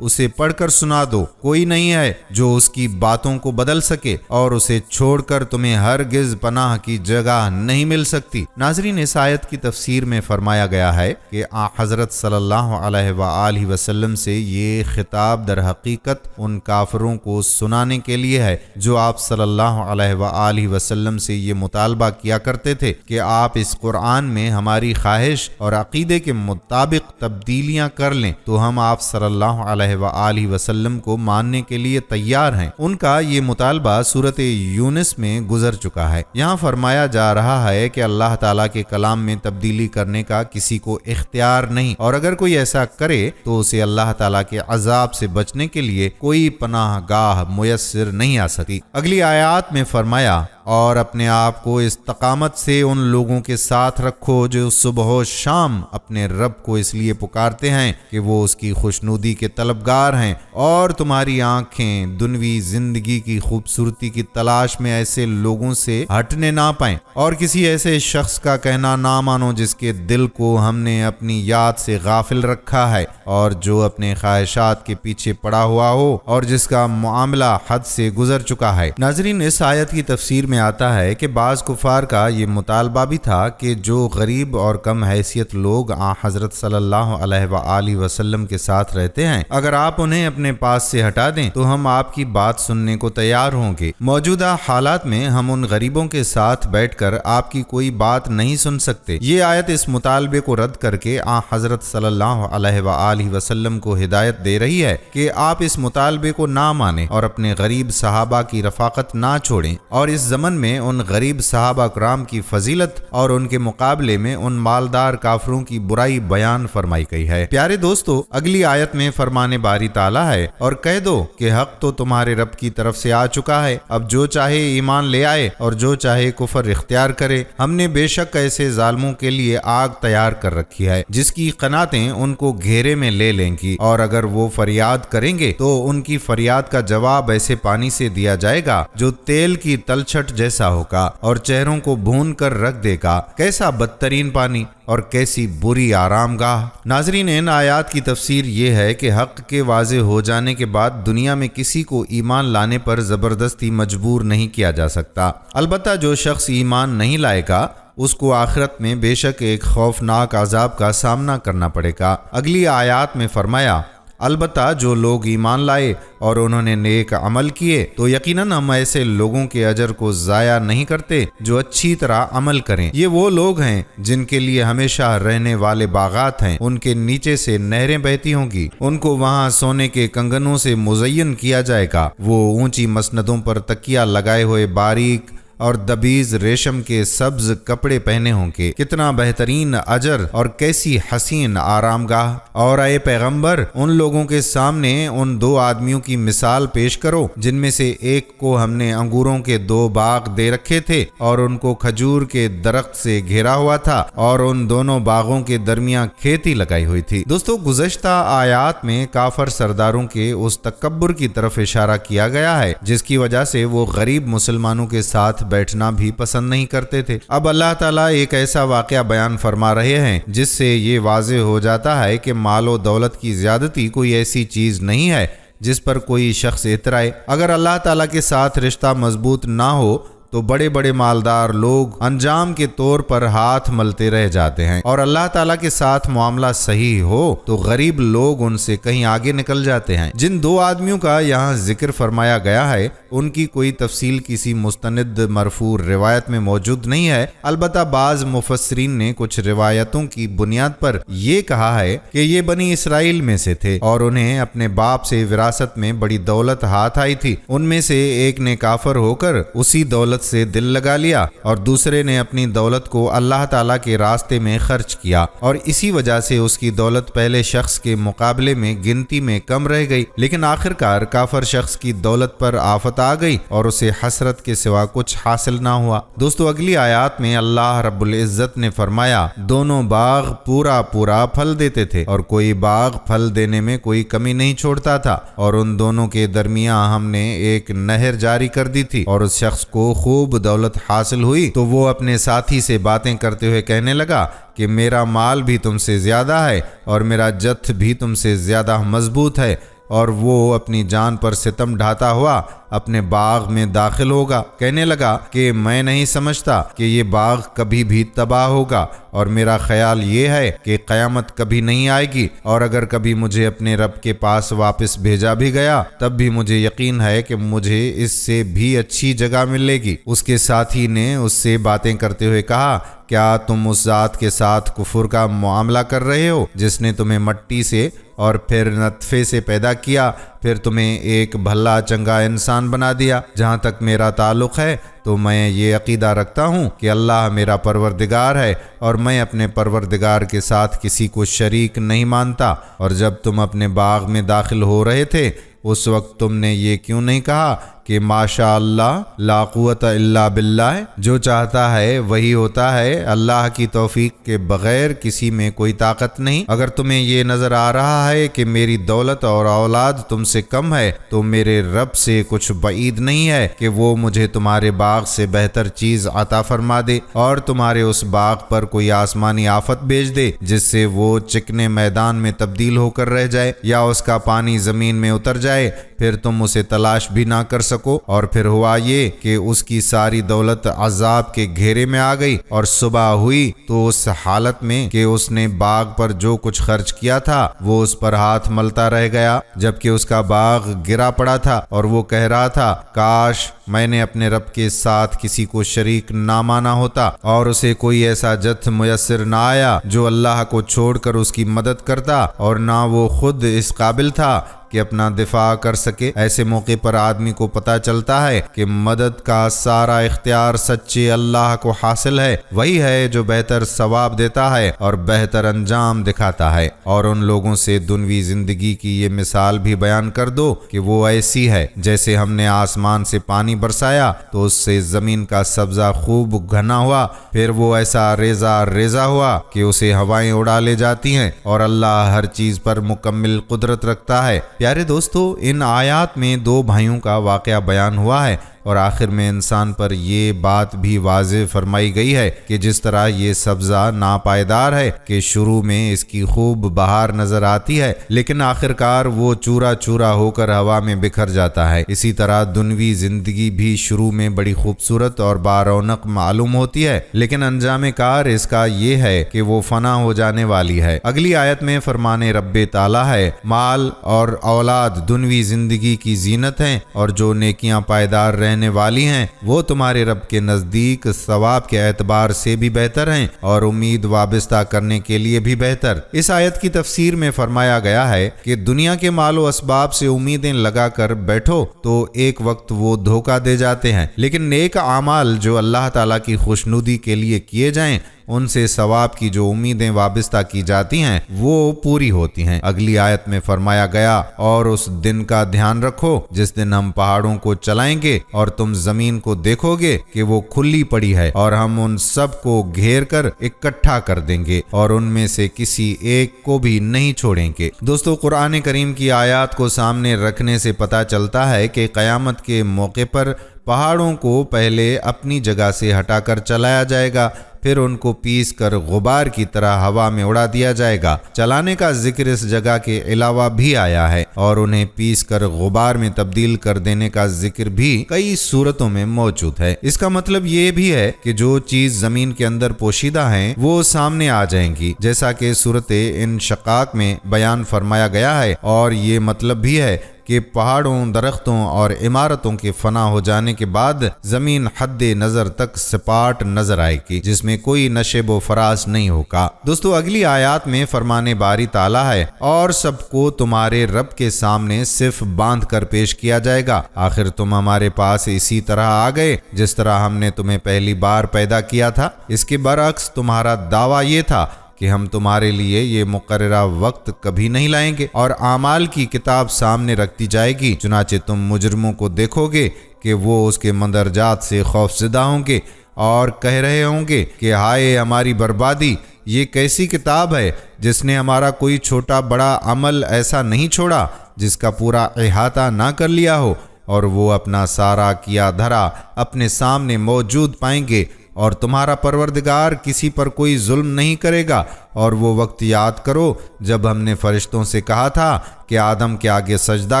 اسے پڑھ کر سنا دو، کوئی نہیں ہے جو اس کی باتوں کو بدل سکے اور اسے چھوڑ کر تمہیں ہرگز پناہ کی جگہ نہیں مل سکتی۔ ناظرین، اس آیت کی تفسیر میں فرمایا گیا ہے کہ حضرت صلی اللہ علیہ وآلہ وسلم سے یہ خطاب در حقیقت ان کافروں کو سنانے کے لیے ہے جو آپ صلی اللہ علیہ وآلہ وسلم سے یہ مطالبہ کیا کرتے تھے کہ آپ اس قرآن میں ہماری خواہش اور عقیدے کے مطابق تبدیلیاں کر لیں تو ہم آپ صلی اللہ علیہ وآلہ وسلم کو ماننے کے لیے تیار ہیں۔ ان کا یہ مطالبہ سورۃ یونس میں گزر چکا ہے۔ یہاں فرمایا جا رہا ہے کہ اللہ تعالیٰ کے کلام میں تبدیلی کرنے کا کسی کو اختیار نہیں، اور اگر کوئی ایسا کرے تو اسے اللہ تعالیٰ کے عذاب سے بچنے کے لیے کوئی پناہ گاہ میسر نہیں آ سکتی۔ اگلی آیات میں فرمایا، اور اپنے آپ کو استقامت سے ان لوگوں کے ساتھ رکھو جو صبح و شام اپنے رب کو اس لیے پکارتے ہیں کہ وہ اس کی خوشنودی کے طلبگار ہیں، اور تمہاری آنکھیں دنیوی زندگی کی خوبصورتی کی تلاش میں ایسے لوگوں سے ہٹنے نہ پائیں، اور کسی ایسے شخص کا کہنا نہ مانو جس کے دل کو ہم نے اپنی یاد سے غافل رکھا ہے اور جو اپنے خواہشات کے پیچھے پڑا ہوا ہو اور جس کا معاملہ حد سے گزر چکا ہے۔ ناظرین، اس آیت کی تفسیر میں آتا ہے کہ بعض کفار کا یہ مطالبہ بھی تھا کہ جو غریب اور کم حیثیت لوگ حضرت صلی اللہ علیہ وآلہ وسلم کے ساتھ رہتے ہیں، اگر آپ انہیں اپنے پاس سے ہٹا دیں تو ہم آپ کی بات سننے کو تیار ہوں گے۔ موجودہ حالات میں ہم ان غریبوں کے ساتھ بیٹھ کر آپ کی کوئی بات نہیں سن سکتے۔ یہ آیت اس مطالبے کو رد کر کے حضرت صلی اللہ علیہ وآلہ وسلم کو ہدایت دے رہی ہے کہ آپ اس مطالبے کو نہ مانیں اور اپنے غریب صحابہ کی رفاقت نہ چھوڑیں، اور اس زمن میں ان غریب صحابہ کرام کی فضیلت اور ان کے مقابلے میں ان مالدار کافروں کی برائی بیان فرمائی گئی ہے۔ پیارے دوستو، اگلی آیت میں فرمانے باری تعالیٰ ہے، اور کہہ دو کہ حق تو تمہارے رب کی طرف سے آ چکا ہے، اب جو چاہے ایمان لے آئے اور جو چاہے کفر اختیار کرے۔ ہم نے بے شک ایسے ظالموں کے لیے آگ تیار کر رکھی ہے جس کی قناتیں ان کو گھیرے میں لے لیں گی، اور اگر وہ فریاد کریں گے تو ان کی فریاد کا جواب ایسے پانی سے دیا جائے گا جو تیل کی تلچھٹ جیسا ہوگا اور چہروں کو بھون کر رکھ دے گا۔ کیسا بدترین پانی اور کیسی بری آرام گاہ۔ ناظرین، ان آیات کی تفسیر یہ ہے کہ حق کے واضح ہو جانے کے بعد دنیا میں کسی کو ایمان لانے پر زبردستی مجبور نہیں کیا جا سکتا۔ البتہ جو شخص ایمان نہیں لائے گا اس کو آخرت میں بے شک ایک خوفناک عذاب کا سامنا کرنا پڑے گا۔ اگلی آیات میں فرمایا، البتہ جو لوگ ایمان لائے اور انہوں نے نیک عمل کیے تو یقیناً ہم ایسے لوگوں کے اجر کو ضائع نہیں کرتے جو اچھی طرح عمل کریں۔ یہ وہ لوگ ہیں جن کے لیے ہمیشہ رہنے والے باغات ہیں، ان کے نیچے سے نہریں بہتی ہوں گی، ان کو وہاں سونے کے کنگنوں سے مزین کیا جائے گا، وہ اونچی مسندوں پر تکیہ لگائے ہوئے باریک اور دبیز ریشم کے سبز کپڑے پہنے ہوں گے۔ کتنا بہترین اجر اور کیسی حسین آرام گاہ۔ اور اے پیغمبر، ان لوگوں کے سامنے ان دو آدمیوں کی مثال پیش کرو جن میں سے ایک کو ہم نے انگوروں کے 2 باغ دے رکھے تھے اور ان کو کھجور کے درخت سے گھیرا ہوا تھا اور ان دونوں باغوں کے درمیان کھیتی لگائی ہوئی تھی۔ دوستو، گزشتہ آیات میں کافر سرداروں کے اس تکبر کی طرف اشارہ کیا گیا ہے جس کی وجہ سے وہ غریب مسلمانوں کے ساتھ بیٹھنا بھی پسند نہیں کرتے تھے۔ اب اللہ تعالیٰ ایک ایسا واقعہ بیان فرما رہے ہیں جس سے یہ واضح ہو جاتا ہے کہ مال و دولت کی زیادتی کوئی ایسی چیز نہیں ہے جس پر کوئی شخص اترائے۔ اگر اللہ تعالیٰ کے ساتھ رشتہ مضبوط نہ ہو تو بڑے بڑے مالدار لوگ انجام کے طور پر ہاتھ ملتے رہ جاتے ہیں، اور اللہ تعالیٰ کے ساتھ معاملہ صحیح ہو تو غریب لوگ ان سے کہیں آگے نکل جاتے ہیں۔ جن 2 آدمیوں کا یہاں ذکر فرمایا گیا ہے ان کی کوئی تفصیل کسی مستند مرفوع روایت میں موجود نہیں ہے، البتہ بعض مفسرین نے کچھ روایتوں کی بنیاد پر یہ کہا ہے کہ یہ بنی اسرائیل میں سے تھے اور انہیں اپنے باپ سے وراثت میں بڑی دولت ہاتھ آئی تھی۔ ان میں سے ایک نے کافر ہو کر اسی دولت سے دل لگا لیا اور دوسرے نے اپنی دولت کو اللہ تعالیٰ کے راستے میں خرچ کیا، اور اسی وجہ سے اس کی دولت پہلے شخص کے مقابلے میں گنتی میں کم رہ گئی، لیکن آخرکار کافر شخص کی دولت پر آفت آ گئی اور اسے حسرت کے سوا کچھ حاصل نہ ہوا۔ دوستو، اگلی آیات میں اللہ رب العزت نے فرمایا، دونوں باغ پورا پورا پھل دیتے تھے اور کوئی باغ پھل دینے میں کوئی کمی نہیں چھوڑتا تھا، اور ان دونوں کے درمیان ہم نے ایک نہر جاری کر دی تھی، اور اس شخص کو خوب دولت حاصل ہوئی تو وہ اپنے ساتھی سے باتیں کرتے ہوئے کہنے لگا کہ میرا مال بھی تم سے زیادہ ہے اور میرا جتھ بھی تم سے زیادہ مضبوط ہے، اور وہ اپنی جان پر ستم ڈھاتا ہوا اپنے باغ میں داخل ہوگا۔ کہنے لگا کہ میں نہیں سمجھتا کہ یہ باغ کبھی بھی تباہ ہوگا، اور میرا خیال یہ ہے کہ قیامت کبھی نہیں آئے گی، اور اگر کبھی مجھے اپنے رب کے پاس واپس بھیجا بھی گیا تب بھی مجھے یقین ہے کہ مجھے اس سے بھی اچھی جگہ ملے گی۔ اس کے ساتھی نے اس سے باتیں کرتے ہوئے کہا، کیا تم اس ذات کے ساتھ کفر کا معاملہ کر رہے ہو جس نے تمہیں مٹی سے اور پھر نطفے سے پیدا کیا، پھر تمہیں ایک بھلا چنگا انسان بنا دیا؟ جہاں تک میرا تعلق ہے تو میں یہ عقیدہ رکھتا ہوں کہ اللہ میرا پروردگار ہے، اور میں اپنے پروردگار کے ساتھ کسی کو شریک نہیں مانتا۔ اور جب تم اپنے باغ میں داخل ہو رہے تھے اس وقت تم نے یہ کیوں نہیں کہا کہ ماشاء اللہ لا قوت الا باللہ؟ جو چاہتا ہے وہی ہوتا ہے، اللہ کی توفیق کے بغیر کسی میں کوئی طاقت نہیں۔ اگر تمہیں یہ نظر آ رہا ہے کہ میری دولت اور اولاد تم سے کم ہے تو میرے رب سے کچھ بعید نہیں ہے کہ وہ مجھے تمہارے باغ سے بہتر چیز عطا فرما دے، اور تمہارے اس باغ پر کوئی آسمانی آفت بھیج دے جس سے وہ چکنے میدان میں تبدیل ہو کر رہ جائے، یا اس کا پانی زمین میں اتر جائے، پھر تم اسے تلاش بھی نہ کر سکو۔ اور پھر ہوا یہ کہ اس کی ساری دولت عذاب کے گھیرے میں آ گئی، اور صبح ہوئی تو اس حالت میں کہ اس نے باغ پر جو کچھ خرچ کیا تھا وہ اس پر ہاتھ ملتا رہ گیا، جبکہ اس کا باغ گرا پڑا تھا، اور وہ کہہ رہا تھا، کاش میں نے اپنے رب کے ساتھ کسی کو شریک نہ مانا ہوتا، اور اسے کوئی ایسا جتھ میسر نہ آیا جو اللہ کو چھوڑ کر اس کی مدد کرتا، اور نہ وہ خود اس قابل تھا کہ اپنا دفاع کر سکے۔ ایسے موقع پر آدمی کو پتہ چلتا ہے کہ مدد کا سارا اختیار سچے اللہ کو حاصل ہے، وہی ہے جو بہتر ثواب دیتا ہے اور بہتر انجام دکھاتا ہے۔ اور ان لوگوں سے دنیوی زندگی کی یہ مثال بھی بیان کر دو کہ وہ ایسی ہے جیسے ہم نے آسمان سے پانی برسایا تو اس سے زمین کا سبزہ خوب گھنا ہوا، پھر وہ ایسا ریزہ ریزہ ہوا کہ اسے ہوائیں اڑا لے جاتی ہیں، اور اللہ ہر چیز پر مکمل قدرت رکھتا ہے۔ پیارے دوستو، ان آیات میں دو بھائیوں کا واقعہ بیان ہوا ہے، اور آخر میں انسان پر یہ بات بھی واضح فرمائی گئی ہے کہ جس طرح یہ سبزہ ناپائیدار ہے کہ شروع میں اس کی خوب بہار نظر آتی ہے لیکن آخرکار وہ چورا چورا ہو کر ہوا میں بکھر جاتا ہے، اسی طرح دنیوی زندگی بھی شروع میں بڑی خوبصورت اور بارونق معلوم ہوتی ہے لیکن انجام کار اس کا یہ ہے کہ وہ فنا ہو جانے والی ہے۔ اگلی آیت میں فرمان رب تعالیٰ ہے، مال اور اولاد دنیوی زندگی کی زینت ہیں، اور جو نیکیاں پائیدار رہنے والی ہیں وہ تمہارے رب کے نزدیک ثواب کے اعتبار سے بھی بہتر ہیں اور امید وابستہ کرنے کے لیے بھی بہتر۔ اس آیت کی تفسیر میں فرمایا گیا ہے کہ دنیا کے مال و اسباب سے امیدیں لگا کر بیٹھو تو ایک وقت وہ دھوکہ دے جاتے ہیں، لیکن نیک اعمال جو اللہ تعالیٰ کی خوشنودی کے لیے کیے جائیں ان سے ثواب کی جو امیدیں وابستہ کی جاتی ہیں وہ پوری ہوتی ہیں۔ اگلی آیت میں فرمایا گیا، اور اس دن کا دھیان رکھو جس دن ہم پہاڑوں کو چلائیں گے اور تم زمین کو دیکھو گے کہ وہ کھلی پڑی ہے، اور ہم ان سب کو گھیر کر اکٹھا کر دیں گے اور ان میں سے کسی ایک کو بھی نہیں چھوڑیں گے۔ دوستو، قرآن کریم کی آیات کو سامنے رکھنے سے پتہ چلتا ہے کہ قیامت کے موقع پر پہاڑوں کو پہلے اپنی جگہ سے ہٹا کر چلایا جائے گا، پھر ان کو پیس کر غبار کی طرح ہوا میں اڑا دیا جائے گا۔ چلانے کا ذکر اس جگہ کے علاوہ بھی آیا ہے، اور انہیں پیس کر غبار میں تبدیل کر دینے کا ذکر بھی کئی صورتوں میں موجود ہے۔ اس کا مطلب یہ بھی ہے کہ جو چیز زمین کے اندر پوشیدہ ہیں وہ سامنے آ جائیں گی، جیسا کہ صورت انشقاق میں بیان فرمایا گیا ہے، اور یہ مطلب بھی ہے کہ پہاڑوں، درختوں اور عمارتوں کے فنا ہو جانے کے بعد زمین حد نظر تک سپاٹ نظر آئے گی جس میں کوئی نشیب و فراز نہیں ہوگا۔ دوستو، اگلی آیات میں فرمان باری تعالیٰ ہے، اور سب کو تمہارے رب کے سامنے صرف باندھ کر پیش کیا جائے گا، آخر تم ہمارے پاس اسی طرح آ گئے جس طرح ہم نے تمہیں پہلی بار پیدا کیا تھا۔ اس کے برعکس تمہارا دعویٰ یہ تھا کہ ہم تمہارے لیے یہ مقررہ وقت کبھی نہیں لائیں گے، اور اعمال کی کتاب سامنے رکھتی جائے گی، چنانچہ تم مجرموں کو دیکھو گے کہ وہ اس کے مندرجات سے خوفزدہ ہوں گے اور کہہ رہے ہوں گے کہ ہائے ہماری بربادی، یہ کیسی کتاب ہے جس نے ہمارا کوئی چھوٹا بڑا عمل ایسا نہیں چھوڑا جس کا پورا احاطہ نہ کر لیا ہو، اور وہ اپنا سارا کیا دھرا اپنے سامنے موجود پائیں گے، اور تمہارا پروردگار کسی پر کوئی ظلم نہیں کرے گا۔ اور وہ وقت یاد کرو جب ہم نے فرشتوں سے کہا تھا کہ آدم کے آگے سجدہ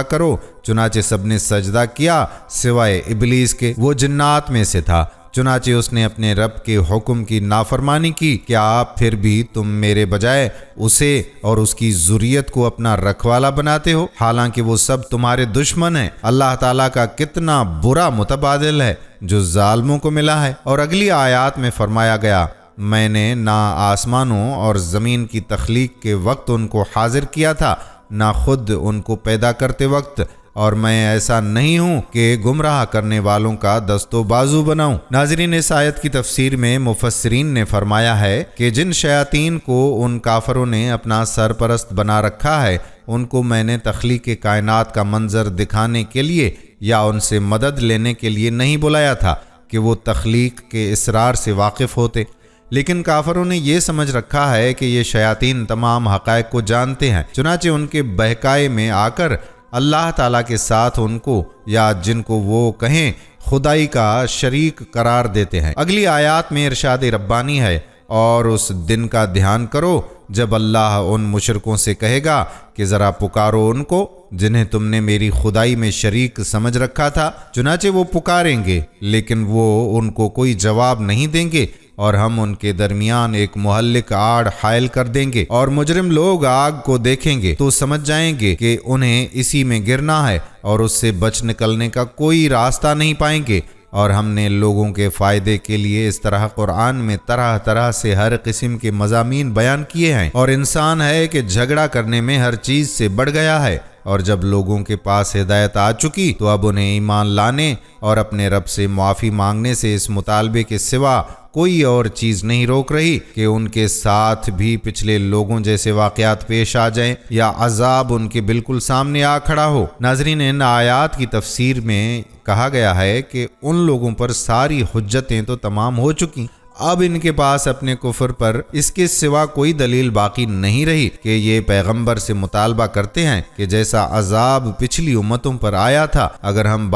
کرو، چنانچہ سب نے سجدہ کیا سوائے ابلیس کے، وہ جنات میں سے تھا۔ چنانچہ اس نے اپنے رب کے حکم کی نافرمانی کی۔ کیا آپ پھر بھی تم میرے بجائے اسے اور اس کی ذریت کو اپنا رکھوالا بناتے ہو، حالانکہ وہ سب تمہارے دشمن ہیں؟ اللہ تعالیٰ کا کتنا برا متبادل ہے جو ظالموں کو ملا ہے۔ اور اگلی آیات میں فرمایا گیا، میں نے نہ آسمانوں اور زمین کی تخلیق کے وقت ان کو حاضر کیا تھا، نہ خود ان کو پیدا کرتے وقت، اور میں ایسا نہیں ہوں کہ گمراہ کرنے والوں کا دست و بازو بناؤں۔ ناظرین، اس آیت کی تفسیر میں مفسرین نے فرمایا ہے کہ جن شیاطین کو ان کافروں نے اپنا سرپرست بنا رکھا ہے، ان کو میں نے تخلیق کائنات کا منظر دکھانے کے لیے یا ان سے مدد لینے کے لیے نہیں بلایا تھا کہ وہ تخلیق کے اسرار سے واقف ہوتے، لیکن کافروں نے یہ سمجھ رکھا ہے کہ یہ شیاطین تمام حقائق کو جانتے ہیں، چنانچہ ان کے بہکائے میں آ کر اللہ تعالیٰ کے ساتھ ان کو یا جن کو وہ کہیں خدائی کا شریک قرار دیتے ہیں۔ اگلی آیات میں ارشاد ربانی ہے، اور اس دن کا دھیان کرو جب اللہ ان مشرکوں سے کہے گا کہ ذرا پکارو ان کو جنہیں تم نے میری خدائی میں شریک سمجھ رکھا تھا، چنانچہ وہ پکاریں گے لیکن وہ ان کو کوئی جواب نہیں دیں گے، اور ہم ان کے درمیان ایک مہلک آڑ حائل کر دیں گے، اور مجرم لوگ آگ کو دیکھیں گے تو سمجھ جائیں گے کہ انہیں اسی میں گرنا ہے، اور اس سے بچ نکلنے کا کوئی راستہ نہیں پائیں گے۔ اور ہم نے لوگوں کے فائدے کے لیے اس طرح قرآن میں طرح طرح سے ہر قسم کے مضامین بیان کیے ہیں، اور انسان ہے کہ جھگڑا کرنے میں ہر چیز سے بڑھ گیا ہے۔ اور جب لوگوں کے پاس ہدایت آ چکی تو اب انہیں ایمان لانے اور اپنے رب سے معافی مانگنے سے اس مطالبے کے سوا کوئی اور چیز نہیں روک رہی کہ ان کے ساتھ بھی پچھلے لوگوں جیسے واقعات پیش آ جائیں یا عذاب ان کے بالکل سامنے آ کھڑا ہو۔ ناظرین، ان آیات کی تفسیر میں کہا گیا ہے کہ ان لوگوں پر ساری حجتیں تو تمام ہو چکی، اب ان کے پاس اپنے کفر پر اس کے سوا کوئی دلیل باقی نہیں رہی کہ یہ پیغمبر سے مطالبہ کرتے ہیں کہ جیسا عذاب پچھلی امتوں پر آیا تھا، اگر ہم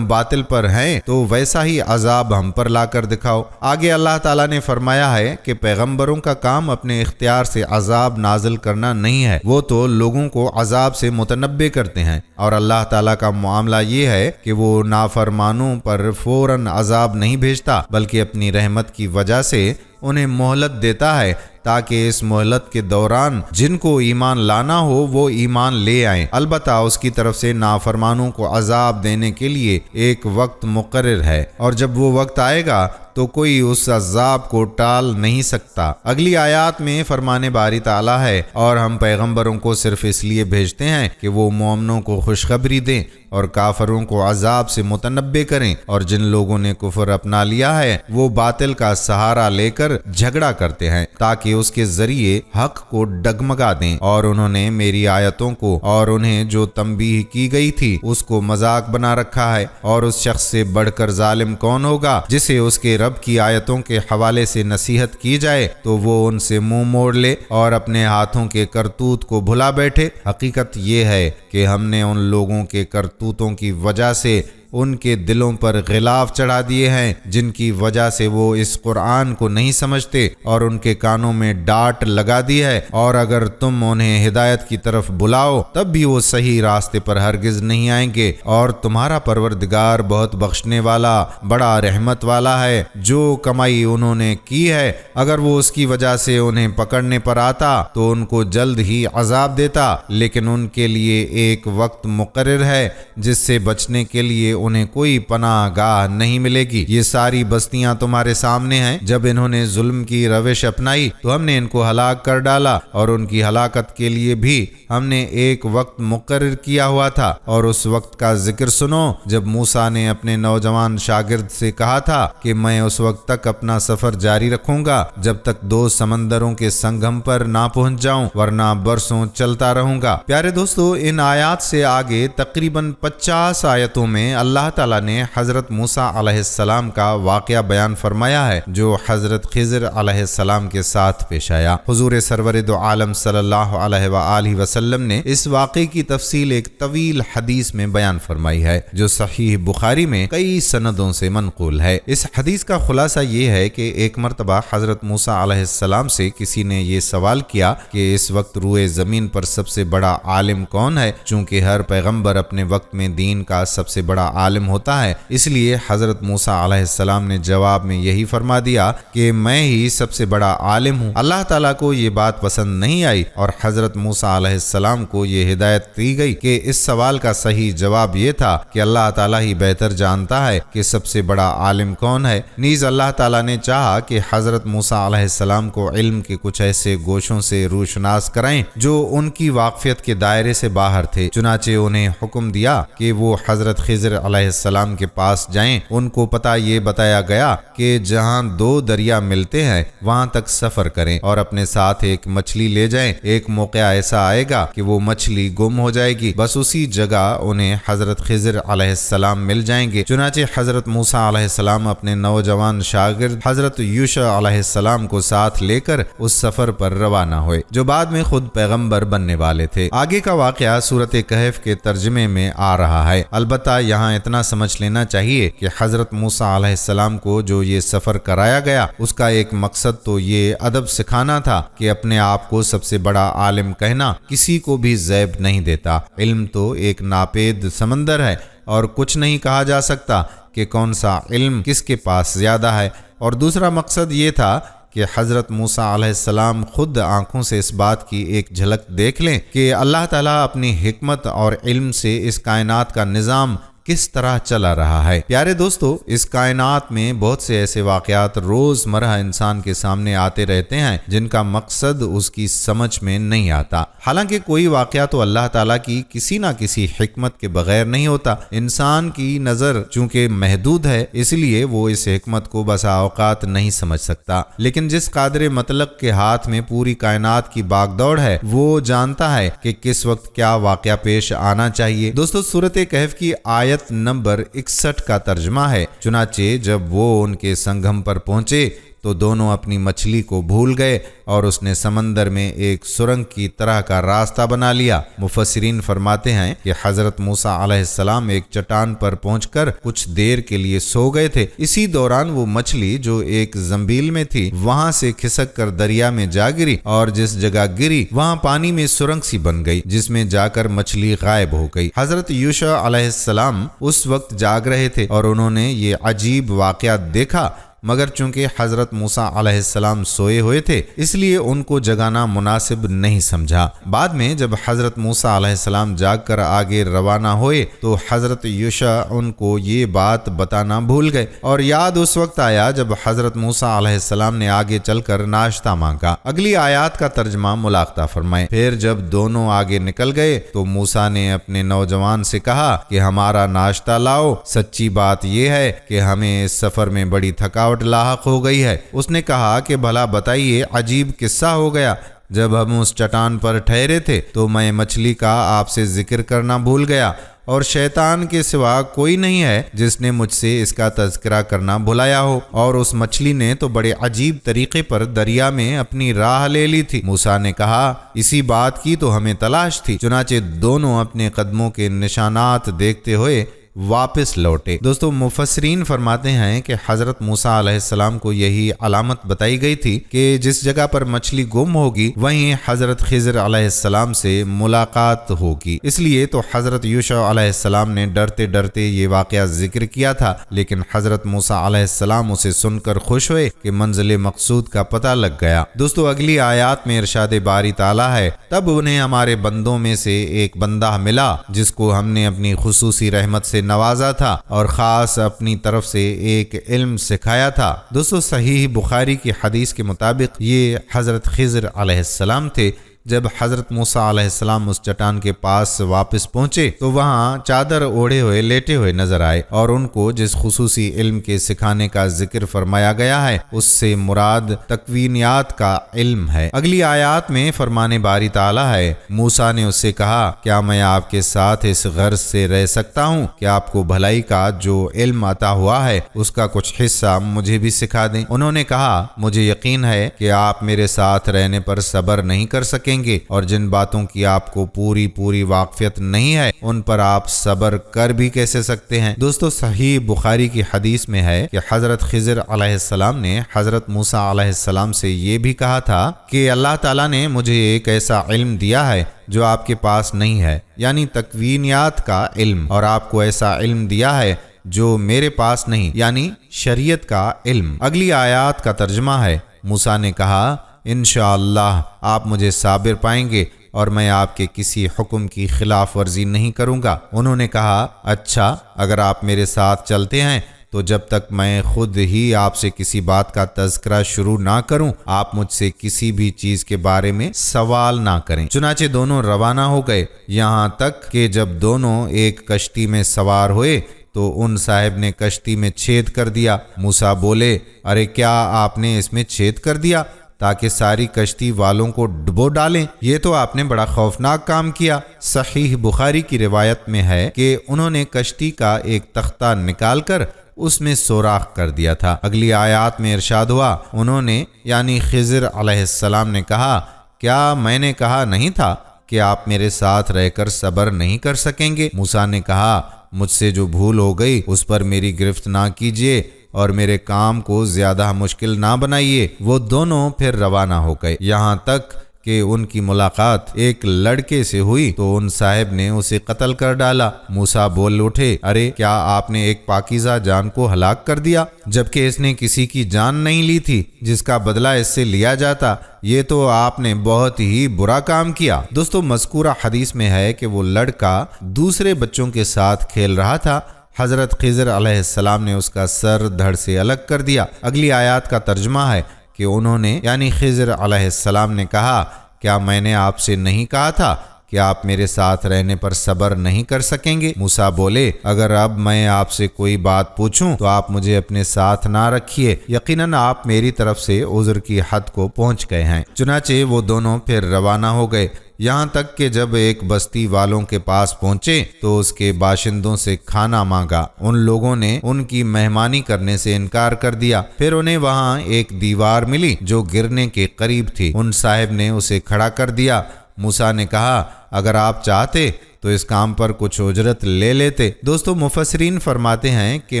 باطل پر ہیں تو ویسا ہی عذاب ہم پر لا کر دکھاؤ۔ آگے اللہ تعالیٰ نے فرمایا ہے کہ پیغمبروں کا کام اپنے اختیار سے عذاب نازل کرنا نہیں ہے، وہ تو لوگوں کو عذاب سے متنبع کرتے ہیں، اور اللہ تعالیٰ کا معاملہ یہ ہے کہ وہ نافرمانوں پر فوراً عذاب نہیں بھیجتا، بلکہ اپنی رحمت کی وجہ سے انہیں مہلت دیتا ہے تاکہ اس مہلت کے دوران جن کو ایمان لانا ہو وہ ایمان لے آئیں۔ البتہ اس کی طرف سے نافرمانوں کو عذاب دینے کے لیے ایک وقت مقرر ہے، اور جب وہ وقت آئے گا تو کوئی اس عذاب کو ٹال نہیں سکتا۔ اگلی آیات میں فرمان باری تعالیٰ ہے، اور ہم پیغمبروں کو صرف اس لیے بھیجتے ہیں کہ وہ مومنوں کو خوشخبری دیں اور کافروں کو عذاب سے متنبع کریں، اور جن لوگوں نے کفر اپنا لیا ہے وہ باطل کا سہارا لے کر جھگڑا کرتے ہیں تاکہ اس کے ذریعے حق کو ڈگمگا دیں، اور انہوں نے میری آیتوں کو اور انہیں جو تنبیہ کی گئی تھی اس کو مذاق بنا رکھا ہے، اور اس شخص سے بڑھ کر ظالم کون ہوگا جسے اس کے رب کی آیتوں کے حوالے سے نصیحت کی جائے تو وہ ان سے منہ موڑ لے اور اپنے ہاتھوں کے کرتوت کو بھلا بیٹھے۔ حقیقت یہ ہے کہ ہم نے ان لوگوں کے کرتوتوں کی وجہ سے ان کے دلوں پر غلاف چڑھا دیے ہیں جن کی وجہ سے وہ اس قرآن کو نہیں سمجھتے، اور ان کے کانوں میں ڈانٹ لگا دی ہے، اور اگر تم انہیں ہدایت کی طرف بلاؤ تب بھی وہ صحیح راستے پر ہرگز نہیں آئیں گے، اور تمہارا پروردگار بہت بخشنے والا بڑا رحمت والا ہے۔ جو کمائی انہوں نے کی ہے اگر وہ اس کی وجہ سے انہیں پکڑنے پر آتا تو ان کو جلد ہی عذاب دیتا، لیکن ان کے لیے ایک وقت مقرر ہے جس سے بچنے کے لیے انہیں کوئی پناہ گاہ نہیں ملے گی۔ یہ ساری بستیاں تمہارے سامنے ہیں، جب انہوں نے ظلم کی روش اپنائی تو ہم نے ان کو ہلاک کر ڈالا، اور ان کی ہلاکت کے لیے بھی ہم نے ایک وقت مقرر کیا ہوا تھا۔ اور اس وقت کا ذکر سنو جب موسیٰ نے اپنے نوجوان شاگرد سے کہا تھا کہ میں اس وقت تک اپنا سفر جاری رکھوں گا جب تک 2 سمندروں کے سنگم پر نہ پہنچ جاؤں، ورنہ برسوں چلتا رہوں گا۔ پیارے دوستو، ان آیات سے آگے تقریباً 50 آیتوں میں اللہ تعالیٰ نے حضرت موسیٰ علیہ السلام کا واقعہ بیان فرمایا ہے جو حضرت خضر علیہ السلام کے ساتھ پیش آیا۔ حضور سرور دو عالم صلی اللہ علیہ وآلہ وسلم نے اس واقعے کی تفصیل ایک طویل حدیث میں بیان فرمائی ہے جو صحیح بخاری میں کئی سندوں سے منقول ہے۔ اس حدیث کا خلاصہ یہ ہے کہ ایک مرتبہ حضرت موسیٰ علیہ السلام سے کسی نے یہ سوال کیا کہ اس وقت روئے زمین پر سب سے بڑا عالم کون ہے؟ چونکہ ہر پیغمبر اپنے وقت میں دین کا سب سے بڑا عالم ہوتا ہے، اس لیے حضرت موسیٰ علیہ السلام نے جواب میں یہی فرما دیا کہ میں ہی سب سے بڑا عالم ہوں۔ اللہ تعالیٰ کو یہ بات پسند نہیں آئی اور حضرت موسیٰ علیہ السلام کو یہ ہدایت دی گئی کہ اس سوال کا صحیح جواب یہ تھا کہ اللہ تعالیٰ ہی بہتر جانتا ہے کہ سب سے بڑا عالم کون ہے۔ نیز اللہ تعالیٰ نے چاہا کہ حضرت موسیٰ علیہ السلام کو علم کے کچھ ایسے گوشوں سے روشناس کرائیں جو ان کی واقفیت کے دائرے سے باہر تھے، چنانچہ انہیں حکم دیا کہ وہ حضرت خضر علیہ السلام کے پاس جائیں۔ ان کو پتہ یہ بتایا گیا کہ جہاں دو دریا ملتے ہیں وہاں تک سفر کریں اور اپنے ساتھ ایک مچھلی لے جائیں۔ ایک موقع ایسا آئے گا کہ وہ مچھلی گم ہو جائے گی، بس اسی جگہ انہیں حضرت خضر علیہ السلام مل جائیں گے۔ چنانچہ حضرت موسیٰ علیہ السلام اپنے نوجوان شاگرد حضرت یوشع علیہ السلام کو ساتھ لے کر اس سفر پر روانہ ہوئے جو بعد میں خود پیغمبر بننے والے تھے۔ آگے کا واقعہ سورۃ کہف کے ترجمے میں آ رہا ہے، البتہ یہاں اتنا سمجھ لینا چاہیے کہ حضرت موسیٰ علیہ السلام کو جو یہ سفر کرایا گیا اس کا ایک مقصد تو یہ ادب سکھانا تھا کہ اپنے آپ کو سب سے بڑا عالم کہنا کسی کو بھی زیب نہیں دیتا۔ علم تو ایک ناپید سمندر ہے اور کچھ نہیں کہا جا سکتا کہ کون سا علم کس کے پاس زیادہ ہے۔ اور دوسرا مقصد یہ تھا کہ حضرت موسیٰ علیہ السلام خود آنکھوں سے اس بات کی ایک جھلک دیکھ لیں کہ اللہ تعالیٰ اپنی حکمت اور علم سے اس کائنات کا نظام کس طرح چلا رہا ہے۔ پیارے دوستو، اس کائنات میں بہت سے ایسے واقعات روزمرہ انسان کے سامنے آتے رہتے ہیں جن کا مقصد اس کی سمجھ میں نہیں آتا۔ حالانکہ کوئی واقعہ تو اللہ تعالیٰ کی کسی نہ کسی حکمت کے بغیر نہیں ہوتا۔ انسان کی نظر چونکہ محدود ہے اس لیے وہ اس حکمت کو بسا اوقات نہیں سمجھ سکتا، لیکن جس قادر مطلق کے ہاتھ میں پوری کائنات کی باغ دوڑ ہے وہ جانتا ہے کہ کس وقت کیا واقعہ پیش آنا چاہیے۔ دوستو، سورۃ کہف کی آیت نمبر 61 کا ترجمہ ہے، چنانچہ جب وہ ان کے سنگم پر پہنچے تو دونوں اپنی مچھلی کو بھول گئے اور اس نے سمندر میں ایک سرنگ کی طرح کا راستہ بنا لیا۔ مفسرین فرماتے ہیں کہ حضرت موسیٰ علیہ السلام ایک چٹان پر پہنچ کر کچھ دیر کے لیے سو گئے تھے۔ اسی دوران وہ مچھلی جو ایک زنبیل میں تھی وہاں سے کھسک کر دریا میں جا گری اور جس جگہ گری وہاں پانی میں سرنگ سی بن گئی جس میں جا کر مچھلی غائب ہو گئی۔ حضرت یوشع علیہ السلام اس وقت جاگ رہے تھے اور انہوں نے یہ عجیب واقعہ دیکھا، مگر چونکہ حضرت موسیٰ علیہ السلام سوئے ہوئے تھے اس لیے ان کو جگانا مناسب نہیں سمجھا۔ بعد میں جب حضرت موسیٰ علیہ السلام جاگ کر آگے روانہ ہوئے تو حضرت یوشع ان کو یہ بات بتانا بھول گئے اور یاد اس وقت آیا جب حضرت موسیٰ علیہ السلام نے آگے چل کر ناشتہ مانگا۔ اگلی آیات کا ترجمہ ملاحظہ فرمائیں۔ پھر جب دونوں آگے نکل گئے تو موسیٰ نے اپنے نوجوان سے کہا کہ ہمارا ناشتہ لاؤ، سچی بات یہ ہے کہ ہمیں اس سفر میں بڑی تھکاوٹ لاحق ہو گئی ہے۔ اس نے کہا کہ بھلا بتائیے عجیب قصہ ہو گیا۔ جب ہم اس چٹان پر ٹھہرے تھے تو میں مچھلی کا آپ سے ذکر کرنا بھول گیا اور شیطان کے سوا کوئی نہیں ہے جس نے مجھ سے اس کا تذکرہ کرنا بھلایا ہو، اور اس مچھلی نے تو بڑے عجیب طریقے پر دریا میں اپنی راہ لے لی تھی۔ موسیٰ نے کہا اسی بات کی تو ہمیں تلاش تھی۔ چنانچہ دونوں اپنے قدموں کے نشانات دیکھتے ہوئے واپس لوٹے۔ دوستو، مفسرین فرماتے ہیں کہ حضرت موسیٰ علیہ السلام کو یہی علامت بتائی گئی تھی کہ جس جگہ پر مچھلی گم ہوگی وہیں حضرت خضر علیہ السلام سے ملاقات ہوگی۔ اس لیے تو حضرت یوشع علیہ السلام نے ڈرتے ڈرتے یہ واقعہ ذکر کیا تھا، لیکن حضرت موسیٰ علیہ السلام اسے سن کر خوش ہوئے کہ منزل مقصود کا پتہ لگ گیا۔ دوستو، اگلی آیات میں ارشاد باری تعالیٰ ہے، تب انہیں ہمارے بندوں میں سے ایک بندہ ملا جس کو ہم نے اپنی خصوصی رحمت سے نوازا تھا اور خاص اپنی طرف سے ایک علم سکھایا تھا۔ دوستو، صحیح بخاری کی حدیث کے مطابق یہ حضرت خضر علیہ السلام تھے جب حضرت موسیٰ علیہ السلام اس چٹان کے پاس واپس پہنچے تو وہاں چادر اوڑھے ہوئے لیٹے ہوئے نظر آئے، اور ان کو جس خصوصی علم کے سکھانے کا ذکر فرمایا گیا ہے اس سے مراد تکوینیات کا علم ہے۔ اگلی آیات میں فرمان باری تعالیٰ ہے، موسیٰ نے اس سے کہا کیا میں آپ کے ساتھ اس غرض سے رہ سکتا ہوں کہ آپ کو بھلائی کا جو علم عطا ہوا ہے اس کا کچھ حصہ مجھے بھی سکھا دیں؟ انہوں نے کہا مجھے یقین ہے کہ آپ میرے ساتھ رہنے پر صبر نہیں کر سکیں گے، اور جن باتوں کی آپ کو پوری واقفیت نہیں ہے ان پر آپ صبر کر بھی کیسے سکتے ہیں؟ دوستو، صحیح بخاری کی حدیث میں ہے کہ حضرت خضر علیہ السلام نے حضرت موسیٰ علیہ السلام سے یہ بھی کہا تھا کہ اللہ تعالیٰ نے مجھے ایک ایسا علم دیا ہے جو آپ کے پاس نہیں ہے، یعنی تکوینیات کا علم، اور آپ کو ایسا علم دیا ہے جو میرے پاس نہیں، یعنی شریعت کا علم۔ اگلی آیات کا ترجمہ ہے، موسیٰ نے کہا انشاءاللہ آپ مجھے صابر پائیں گے اور میں آپ کے کسی حکم کی خلاف ورزی نہیں کروں گا۔ انہوں نے کہا اچھا، اگر آپ میرے ساتھ چلتے ہیں تو جب تک میں خود ہی آپ سے کسی بات کا تذکرہ شروع نہ کروں آپ مجھ سے کسی بھی چیز کے بارے میں سوال نہ کریں۔ چنانچہ دونوں روانہ ہو گئے، یہاں تک کہ جب دونوں ایک کشتی میں سوار ہوئے تو ان صاحب نے کشتی میں چھید کر دیا۔ موسیٰ بولے ارے کیا آپ نے اس میں چھید کر دیا تاکہ ساری کشتی والوں کو ڈبو ڈالیں؟ یہ تو آپ نے بڑا خوفناک کام کیا۔ صحیح بخاری کی روایت میں ہے کہ انہوں نے کشتی کا ایک تختہ نکال کر اس میں سوراخ کر دیا تھا۔ اگلی آیات میں ارشاد ہوا، انہوں نے یعنی خضر علیہ السلام نے کہا کیا میں نے کہا نہیں تھا کہ آپ میرے ساتھ رہ کر صبر نہیں کر سکیں گے؟ موسیٰ نے کہا مجھ سے جو بھول ہو گئی اس پر میری گرفت نہ کیجیے اور میرے کام کو زیادہ مشکل نہ بنائیے۔ وہ دونوں پھر روانہ ہو گئے، یہاں تک کہ ان کی ملاقات ایک لڑکے سے ہوئی تو ان صاحب نے اسے قتل کر ڈالا۔ موسیٰ بول اٹھے ارے کیا آپ نے ایک پاکیزہ جان کو ہلاک کر دیا جبکہ اس نے کسی کی جان نہیں لی تھی جس کا بدلہ اس سے لیا جاتا؟ یہ تو آپ نے بہت ہی برا کام کیا۔ دوستو، مذکورہ حدیث میں ہے کہ وہ لڑکا دوسرے بچوں کے ساتھ کھیل رہا تھا، حضرت خضر علیہ السلام نے اس کا سر دھڑ سے الگ کر دیا۔ اگلی آیات کا ترجمہ ہے کہ انہوں نے یعنی خضر علیہ السلام نے کہا کیا میں نے آپ سے نہیں کہا تھا کہ آپ میرے ساتھ رہنے پر صبر نہیں کر سکیں گے؟ موسیٰ بولے اگر اب میں آپ سے کوئی بات پوچھوں تو آپ مجھے اپنے ساتھ نہ رکھیے، یقیناً آپ میری طرف سے عذر کی حد کو پہنچ گئے ہیں۔ چنانچہ وہ دونوں پھر روانہ ہو گئے، یہاں تک کہ جب ایک بستی والوں کے پاس پہنچے تو اس کے باشندوں سے کھانا مانگا۔ ان لوگوں نے ان کی مہمانی کرنے سے انکار کر دیا۔ پھر انہیں وہاں ایک دیوار ملی جو گرنے کے قریب تھی، ان صاحب نے اسے کھڑا کر دیا۔ موسیٰ نے کہا اگر آپ چاہتے تو اس کام پر کچھ اجرت لے لیتے۔ دوستو، مفسرین فرماتے ہیں کہ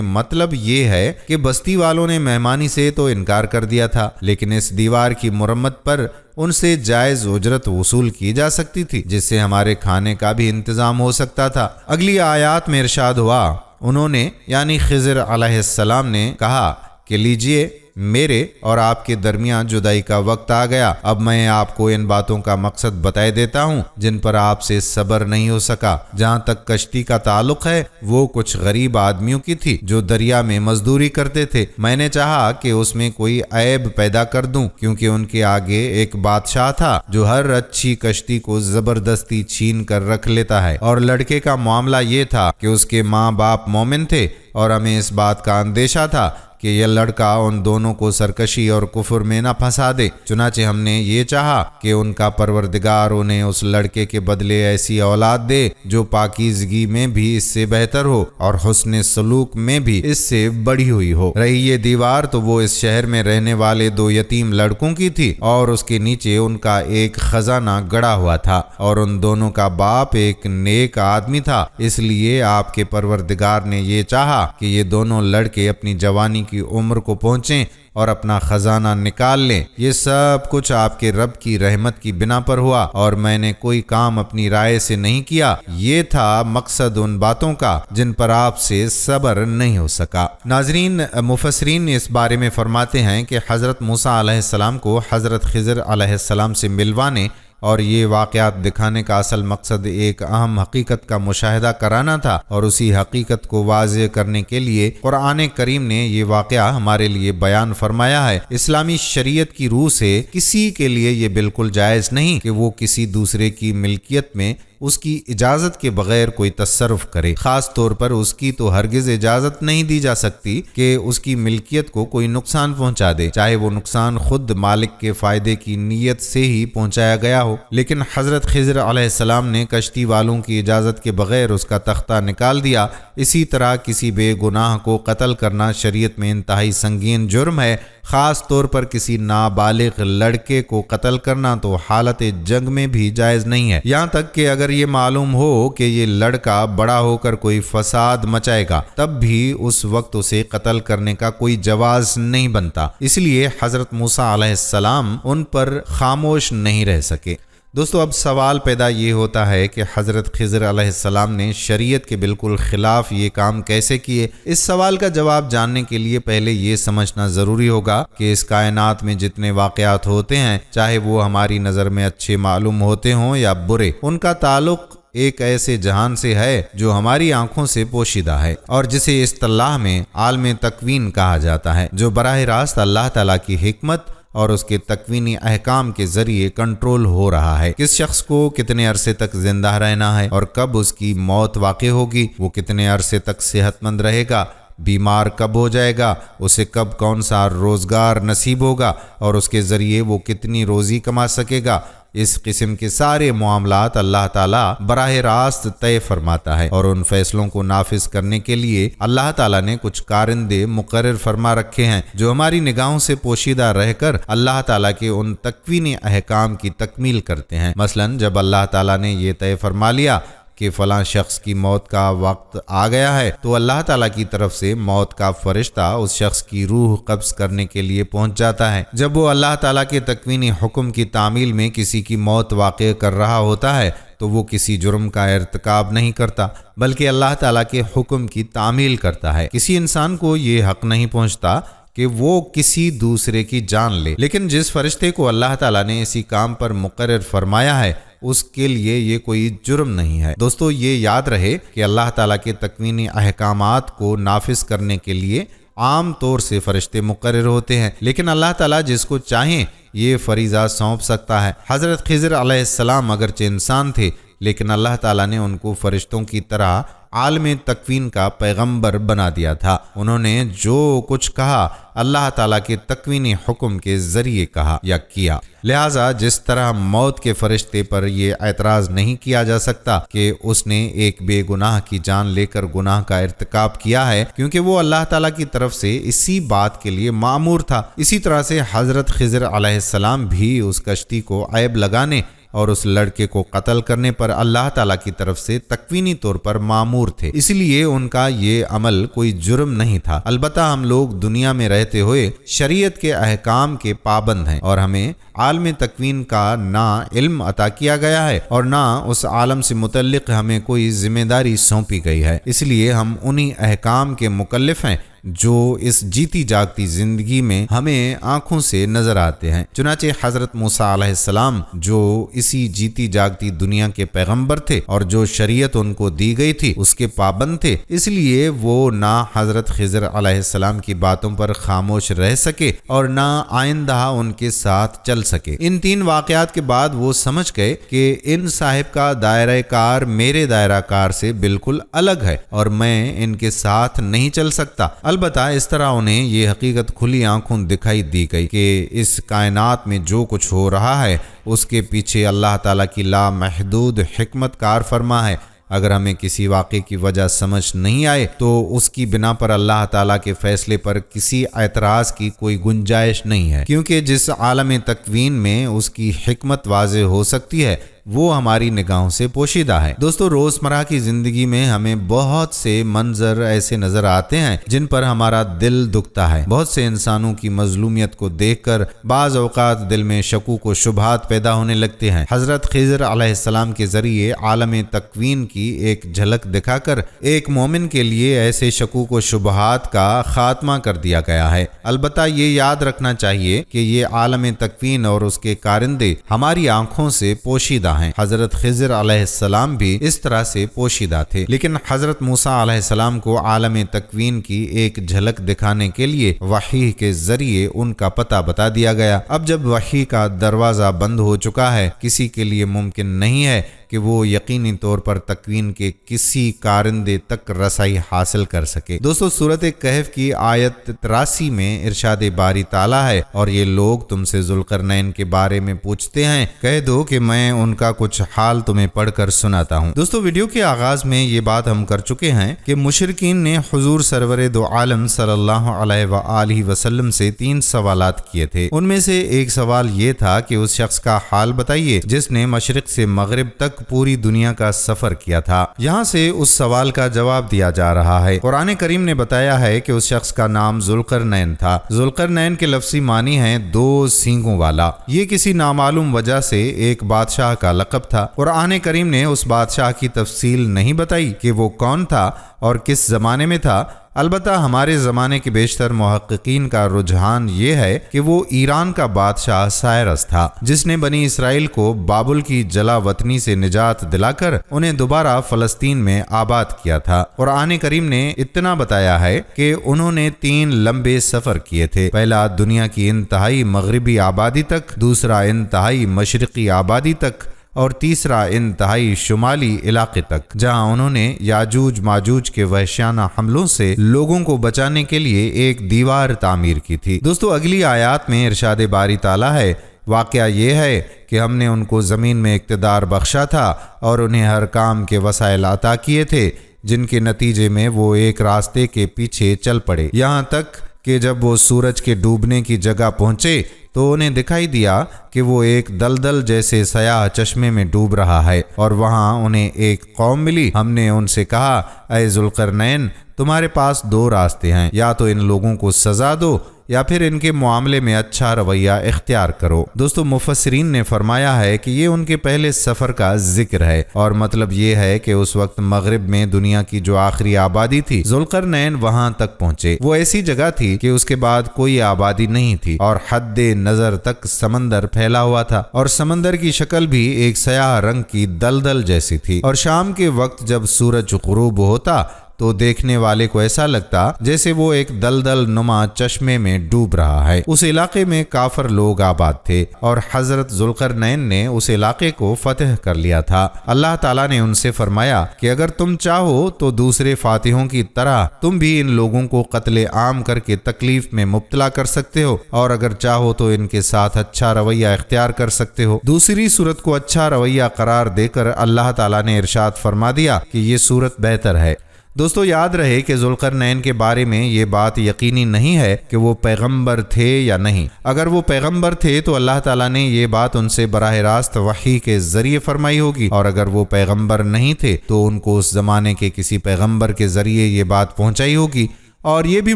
مطلب یہ ہے کہ بستی والوں نے مہمانی سے تو انکار کر دیا تھا، لیکن اس دیوار کی مرمت پر ان سے جائز اجرت وصول کی جا سکتی تھی جس سے ہمارے کھانے کا بھی انتظام ہو سکتا تھا۔ اگلی آیات میں ارشاد ہوا، انہوں نے یعنی خضر علیہ السلام نے کہا کہ لیجئے میرے اور آپ کے درمیان جدائی کا وقت آ گیا، اب میں آپ کو ان باتوں کا مقصد بتائے دیتا ہوں جن پر آپ سے صبر نہیں ہو سکا۔ جہاں تک کشتی کا تعلق ہے وہ کچھ غریب آدمیوں کی تھی جو دریا میں مزدوری کرتے تھے۔ میں نے چاہا کہ اس میں کوئی عیب پیدا کر دوں کیونکہ ان کے آگے ایک بادشاہ تھا جو ہر اچھی کشتی کو زبردستی چھین کر رکھ لیتا ہے، اور لڑکے کا معاملہ یہ تھا کہ اس کے ماں باپ مومن تھے اور ہمیں اس بات کا اندیشہ تھا کہ یہ لڑکا ان دونوں کو سرکشی اور کفر میں نہ پھنسا دے۔ چنانچہ ہم نے یہ چاہا کہ ان کا پروردگار انہیں اس لڑکے کے بدلے ایسی اولاد دے جو پاکیزگی میں بھی اس سے بہتر ہو اور حسن سلوک میں بھی اس سے بڑھی ہوئی ہو۔ رہی یہ دیوار تو وہ اس شہر میں رہنے والے دو یتیم لڑکوں کی تھی اور اس کے نیچے ان کا ایک خزانہ گڑا ہوا تھا، اور ان دونوں کا باپ ایک نیک آدمی تھا، اس لیے آپ کے پروردگار نے یہ چاہا کہ یہ دونوں لڑکے اپنی جوانی کی عمر کو پہنچیں اور اپنا خزانہ نکال لیں۔ یہ سب کچھ آپ کے رب کی رحمت کی بنا پر ہوا اور میں نے کوئی کام اپنی رائے سے نہیں کیا۔ یہ تھا مقصد ان باتوں کا جن پر آپ سے صبر نہیں ہو سکا۔ ناظرین، مفسرین اس بارے میں فرماتے ہیں کہ حضرت موسیٰ علیہ السلام کو حضرت خضر علیہ السلام سے ملوانے اور یہ واقعات دکھانے کا اصل مقصد ایک اہم حقیقت کا مشاہدہ کرانا تھا، اور اسی حقیقت کو واضح کرنے کے لیے قرآن کریم نے یہ واقعہ ہمارے لیے بیان فرمایا ہے۔ اسلامی شریعت کی روح سے کسی کے لیے یہ بالکل جائز نہیں کہ وہ کسی دوسرے کی ملکیت میں اس کی اجازت کے بغیر کوئی تصرف کرے۔ خاص طور پر اس کی تو ہرگز اجازت نہیں دی جا سکتی کہ اس کی ملکیت کو کوئی نقصان پہنچا دے، چاہے وہ نقصان خود مالک کے فائدے کی نیت سے ہی پہنچایا گیا ہو۔ لیکن حضرت خضر علیہ السلام نے کشتی والوں کی اجازت کے بغیر اس کا تختہ نکال دیا۔ اسی طرح کسی بے گناہ کو قتل کرنا شریعت میں انتہائی سنگین جرم ہے، خاص طور پر کسی نابالغ لڑکے کو قتل کرنا تو حالت جنگ میں بھی جائز نہیں ہے، یہاں تک کہ اگر یہ معلوم ہو کہ یہ لڑکا بڑا ہو کر کوئی فساد مچائے گا تب بھی اس وقت اسے قتل کرنے کا کوئی جواز نہیں بنتا۔ اس لیے حضرت موسیٰ علیہ السلام ان پر خاموش نہیں رہ سکے۔ دوستو، اب سوال پیدا یہ ہوتا ہے کہ حضرت خضر علیہ السلام نے شریعت کے بالکل خلاف یہ کام کیسے کیے؟ اس سوال کا جواب جاننے کے لیے پہلے یہ سمجھنا ضروری ہوگا کہ اس کائنات میں جتنے واقعات ہوتے ہیں، چاہے وہ ہماری نظر میں اچھے معلوم ہوتے ہوں یا برے، ان کا تعلق ایک ایسے جہان سے ہے جو ہماری آنکھوں سے پوشیدہ ہے اور جسے اصطلاح میں عالم تکوین کہا جاتا ہے، جو براہ راست اللہ تعالیٰ کی حکمت اور اس کے تکوینی احکام کے ذریعے کنٹرول ہو رہا ہے۔ کس شخص کو کتنے عرصے تک زندہ رہنا ہے اور کب اس کی موت واقع ہوگی، وہ کتنے عرصے تک صحت مند رہے گا، بیمار کب ہو جائے گا، اسے کب کون سا روزگار نصیب ہوگا اور اس کے ذریعے وہ کتنی روزی کما سکے گا، اس قسم کے سارے معاملات اللہ تعالیٰ براہ راست طے فرماتا ہے، اور ان فیصلوں کو نافذ کرنے کے لیے اللہ تعالیٰ نے کچھ کارندے مقرر فرما رکھے ہیں جو ہماری نگاہوں سے پوشیدہ رہ کر اللہ تعالیٰ کے ان تکوینی احکام کی تکمیل کرتے ہیں۔ مثلا جب اللہ تعالیٰ نے یہ طے فرما لیا کہ فلاں شخص کی موت کا وقت آ گیا ہے تو اللہ تعالیٰ کی طرف سے موت کا فرشتہ اس شخص کی روح قبض کرنے کے لیے پہنچ جاتا ہے۔ جب وہ اللہ تعالیٰ کے تکوینی حکم کی تعمیل میں کسی کی موت واقع کر رہا ہوتا ہے تو وہ کسی جرم کا ارتکاب نہیں کرتا بلکہ اللہ تعالیٰ کے حکم کی تعمیل کرتا ہے۔ کسی انسان کو یہ حق نہیں پہنچتا کہ وہ کسی دوسرے کی جان لے، لیکن جس فرشتے کو اللہ تعالیٰ نے اسی کام پر مقرر فرمایا ہے اس کے لیے یہ کوئی جرم نہیں ہے۔ دوستو، یہ یاد رہے کہ اللہ تعالیٰ کے تکوینی احکامات کو نافذ کرنے کے لیے عام طور سے فرشتے مقرر ہوتے ہیں، لیکن اللہ تعالیٰ جس کو چاہیں یہ فریضہ سونپ سکتا ہے۔ حضرت خضر علیہ السلام اگرچہ انسان تھے لیکن اللہ تعالیٰ نے ان کو فرشتوں کی طرح عالم تکوین کا پیغمبر بنا دیا تھا۔ انہوں نے جو کچھ کہا اللہ تعالیٰ کے تکوینی حکم کے ذریعے کہا یا کیا، لہٰذا جس طرح موت کے فرشتے پر یہ اعتراض نہیں کیا جا سکتا کہ اس نے ایک بے گناہ کی جان لے کر گناہ کا ارتکاب کیا ہے کیونکہ وہ اللہ تعالیٰ کی طرف سے اسی بات کے لیے مأمور تھا، اسی طرح سے حضرت خضر علیہ السلام بھی اس کشتی کو عیب لگانے اور اس لڑکے کو قتل کرنے پر اللہ تعالیٰ کی طرف سے تکوینی طور پر مأمور تھے، اس لیے ان کا یہ عمل کوئی جرم نہیں تھا۔ البتہ ہم لوگ دنیا میں رہتے ہوئے شریعت کے احکام کے پابند ہیں اور ہمیں عالم تکوین کا نہ علم عطا کیا گیا ہے اور نہ اس عالم سے متعلق ہمیں کوئی ذمہ داری سونپی گئی ہے، اس لیے ہم انہی احکام کے مکلف ہیں جو اس جیتی جاگتی زندگی میں ہمیں آنکھوں سے نظر آتے ہیں۔ چنانچہ حضرت موسیٰ علیہ السلام جو اسی جیتی جاگتی دنیا کے پیغمبر تھے اور جو شریعت ان کو دی گئی تھی اس کے پابند تھے، اس لیے وہ نہ حضرت خضر علیہ السلام کی باتوں پر خاموش رہ سکے اور نہ آئندہ ان کے ساتھ چل سکے۔ ان تین واقعات کے بعد وہ سمجھ گئے کہ ان صاحب کا دائرہ کار میرے دائرہ کار سے بالکل الگ ہے اور میں ان کے ساتھ نہیں چل سکتا۔ البتہ اس طرح انہیں یہ حقیقت کھلی آنکھوں دکھائی دی گئی کہ اس کائنات میں جو کچھ ہو رہا ہے اس کے پیچھے اللہ تعالیٰ کی لامحدود حکمت کار فرما ہے۔ اگر ہمیں کسی واقعے کی وجہ سمجھ نہیں آئے تو اس کی بنا پر اللہ تعالیٰ کے فیصلے پر کسی اعتراض کی کوئی گنجائش نہیں ہے، کیونکہ جس عالم تکوین میں اس کی حکمت واضح ہو سکتی ہے وہ ہماری نگاہوں سے پوشیدہ ہے۔ دوستو روزمرہ کی زندگی میں ہمیں بہت سے منظر ایسے نظر آتے ہیں جن پر ہمارا دل دکھتا ہے۔ بہت سے انسانوں کی مظلومیت کو دیکھ کر بعض اوقات دل میں شکوک و شبہات پیدا ہونے لگتے ہیں۔ حضرت خضر علیہ السلام کے ذریعے عالم تکوین کی ایک جھلک دکھا کر ایک مومن کے لیے ایسے شکوک و شبہات کا خاتمہ کر دیا گیا ہے۔ البتہ یہ یاد رکھنا چاہیے کہ یہ عالم تکوین اور اس کے کارندے ہماری آنکھوں سے پوشیدہ ہیں۔ حضرت خضر علیہ السلام بھی اس طرح سے پوشیدہ تھے، لیکن حضرت موسیٰ علیہ السلام کو عالم تکوین کی ایک جھلک دکھانے کے لیے وحی کے ذریعے ان کا پتہ بتا دیا گیا۔ اب جب وحی کا دروازہ بند ہو چکا ہے، کسی کے لیے ممکن نہیں ہے کہ وہ یقینی طور پر تکوین کے کسی کارندے تک رسائی حاصل کر سکے۔ دوستو سورۃ کہف کی آیت 83 میں ارشاد باری تعالیٰ ہے، اور یہ لوگ تم سے ذوالقرنین کے بارے میں پوچھتے ہیں، کہہ دو کہ میں ان کا کچھ حال تمہیں پڑھ کر سناتا ہوں۔ دوستو ویڈیو کے آغاز میں یہ بات ہم کر چکے ہیں کہ مشرکین نے حضور سرور دو عالم صلی اللہ علیہ وآلہ وسلم سے 3 سوالات کیے تھے۔ ان میں سے ایک سوال یہ تھا کہ اس شخص کا حال بتائیے جس نے مشرق سے مغرب تک پوری دنیا کا سفر کیا تھا۔ یہاں سے اس سوال کا جواب دیا جا رہا ہے۔ قرآن کریم نے بتایا ہے کہ اس شخص کا نام ذوالقرنین تھا۔ ذوالقرنین کے لفظی معنی ہیں 2 سینگوں والا۔ یہ کسی نامعلوم وجہ سے ایک بادشاہ کا لقب تھا۔ قرآن کریم نے اس بادشاہ کی تفصیل نہیں بتائی کہ وہ کون تھا اور کس زمانے میں تھا۔ البتہ ہمارے زمانے کے بیشتر محققین کا رجحان یہ ہے کہ وہ ایران کا بادشاہ سائرس تھا، جس نے بنی اسرائیل کو بابل کی جلا وطنی سے نجات دلا کر انہیں دوبارہ فلسطین میں آباد کیا تھا۔ قرآن کریم نے اتنا بتایا ہے کہ انہوں نے 3 لمبے سفر کیے تھے۔ پہلا دنیا کی انتہائی مغربی آبادی تک، دوسرا انتہائی مشرقی آبادی تک، اور تیسرا انتہائی شمالی علاقے تک، جہاں انہوں نے یاجوج ماجوج کے وحشیانہ حملوں سے لوگوں کو بچانے کے لیے ایک دیوار تعمیر کی تھی۔ دوستو اگلی آیات میں ارشاد باری تعالیٰ ہے، واقعہ یہ ہے کہ ہم نے ان کو زمین میں اقتدار بخشا تھا اور انہیں ہر کام کے وسائل عطا کیے تھے، جن کے نتیجے میں وہ ایک راستے کے پیچھے چل پڑے، یہاں تک کہ جب وہ سورج کے ڈوبنے کی جگہ پہنچے تو انہیں دکھائی دیا کہ وہ ایک دلدل جیسے سیاہ چشمے میں ڈوب رہا ہے، اور وہاں انہیں ایک قوم ملی۔ ہم نے ان سے کہا، اے ذوالقرنین، تمہارے پاس 2 راستے ہیں، یا تو ان لوگوں کو سزا دو یا پھر ان کے معاملے میں اچھا رویہ اختیار کرو۔ دوستو مفسرین نے فرمایا ہے کہ یہ ان کے پہلے سفر کا ذکر ہے، اور مطلب یہ ہے کہ اس وقت مغرب میں دنیا کی جو آخری آبادی تھی، ذوالقرنین وہاں تک پہنچے۔ وہ ایسی جگہ تھی کہ اس کے بعد کوئی آبادی نہیں تھی، اور حد نظر تک سمندر پھیلا ہوا تھا، اور سمندر کی شکل بھی ایک سیاہ رنگ کی دلدل جیسی تھی، اور شام کے وقت جب سورج غروب ہوتا تو دیکھنے والے کو ایسا لگتا جیسے وہ ایک دلدل نما چشمے میں ڈوب رہا ہے۔ اس علاقے میں کافر لوگ آباد تھے، اور حضرت ذوالقرنین نے اس علاقے کو فتح کر لیا تھا۔ اللہ تعالیٰ نے ان سے فرمایا کہ اگر تم چاہو تو دوسرے فاتحوں کی طرح تم بھی ان لوگوں کو قتل عام کر کے تکلیف میں مبتلا کر سکتے ہو، اور اگر چاہو تو ان کے ساتھ اچھا رویہ اختیار کر سکتے ہو۔ دوسری صورت کو اچھا رویہ قرار دے کر اللہ تعالیٰ نے ارشاد فرما دیا کہ یہ صورت بہتر ہے۔ دوستو یاد رہے کہ ذوالقرنین کے بارے میں یہ بات یقینی نہیں ہے کہ وہ پیغمبر تھے یا نہیں۔ اگر وہ پیغمبر تھے تو اللہ تعالیٰ نے یہ بات ان سے براہ راست وحی کے ذریعے فرمائی ہوگی، اور اگر وہ پیغمبر نہیں تھے تو ان کو اس زمانے کے کسی پیغمبر کے ذریعے یہ بات پہنچائی ہوگی، اور یہ بھی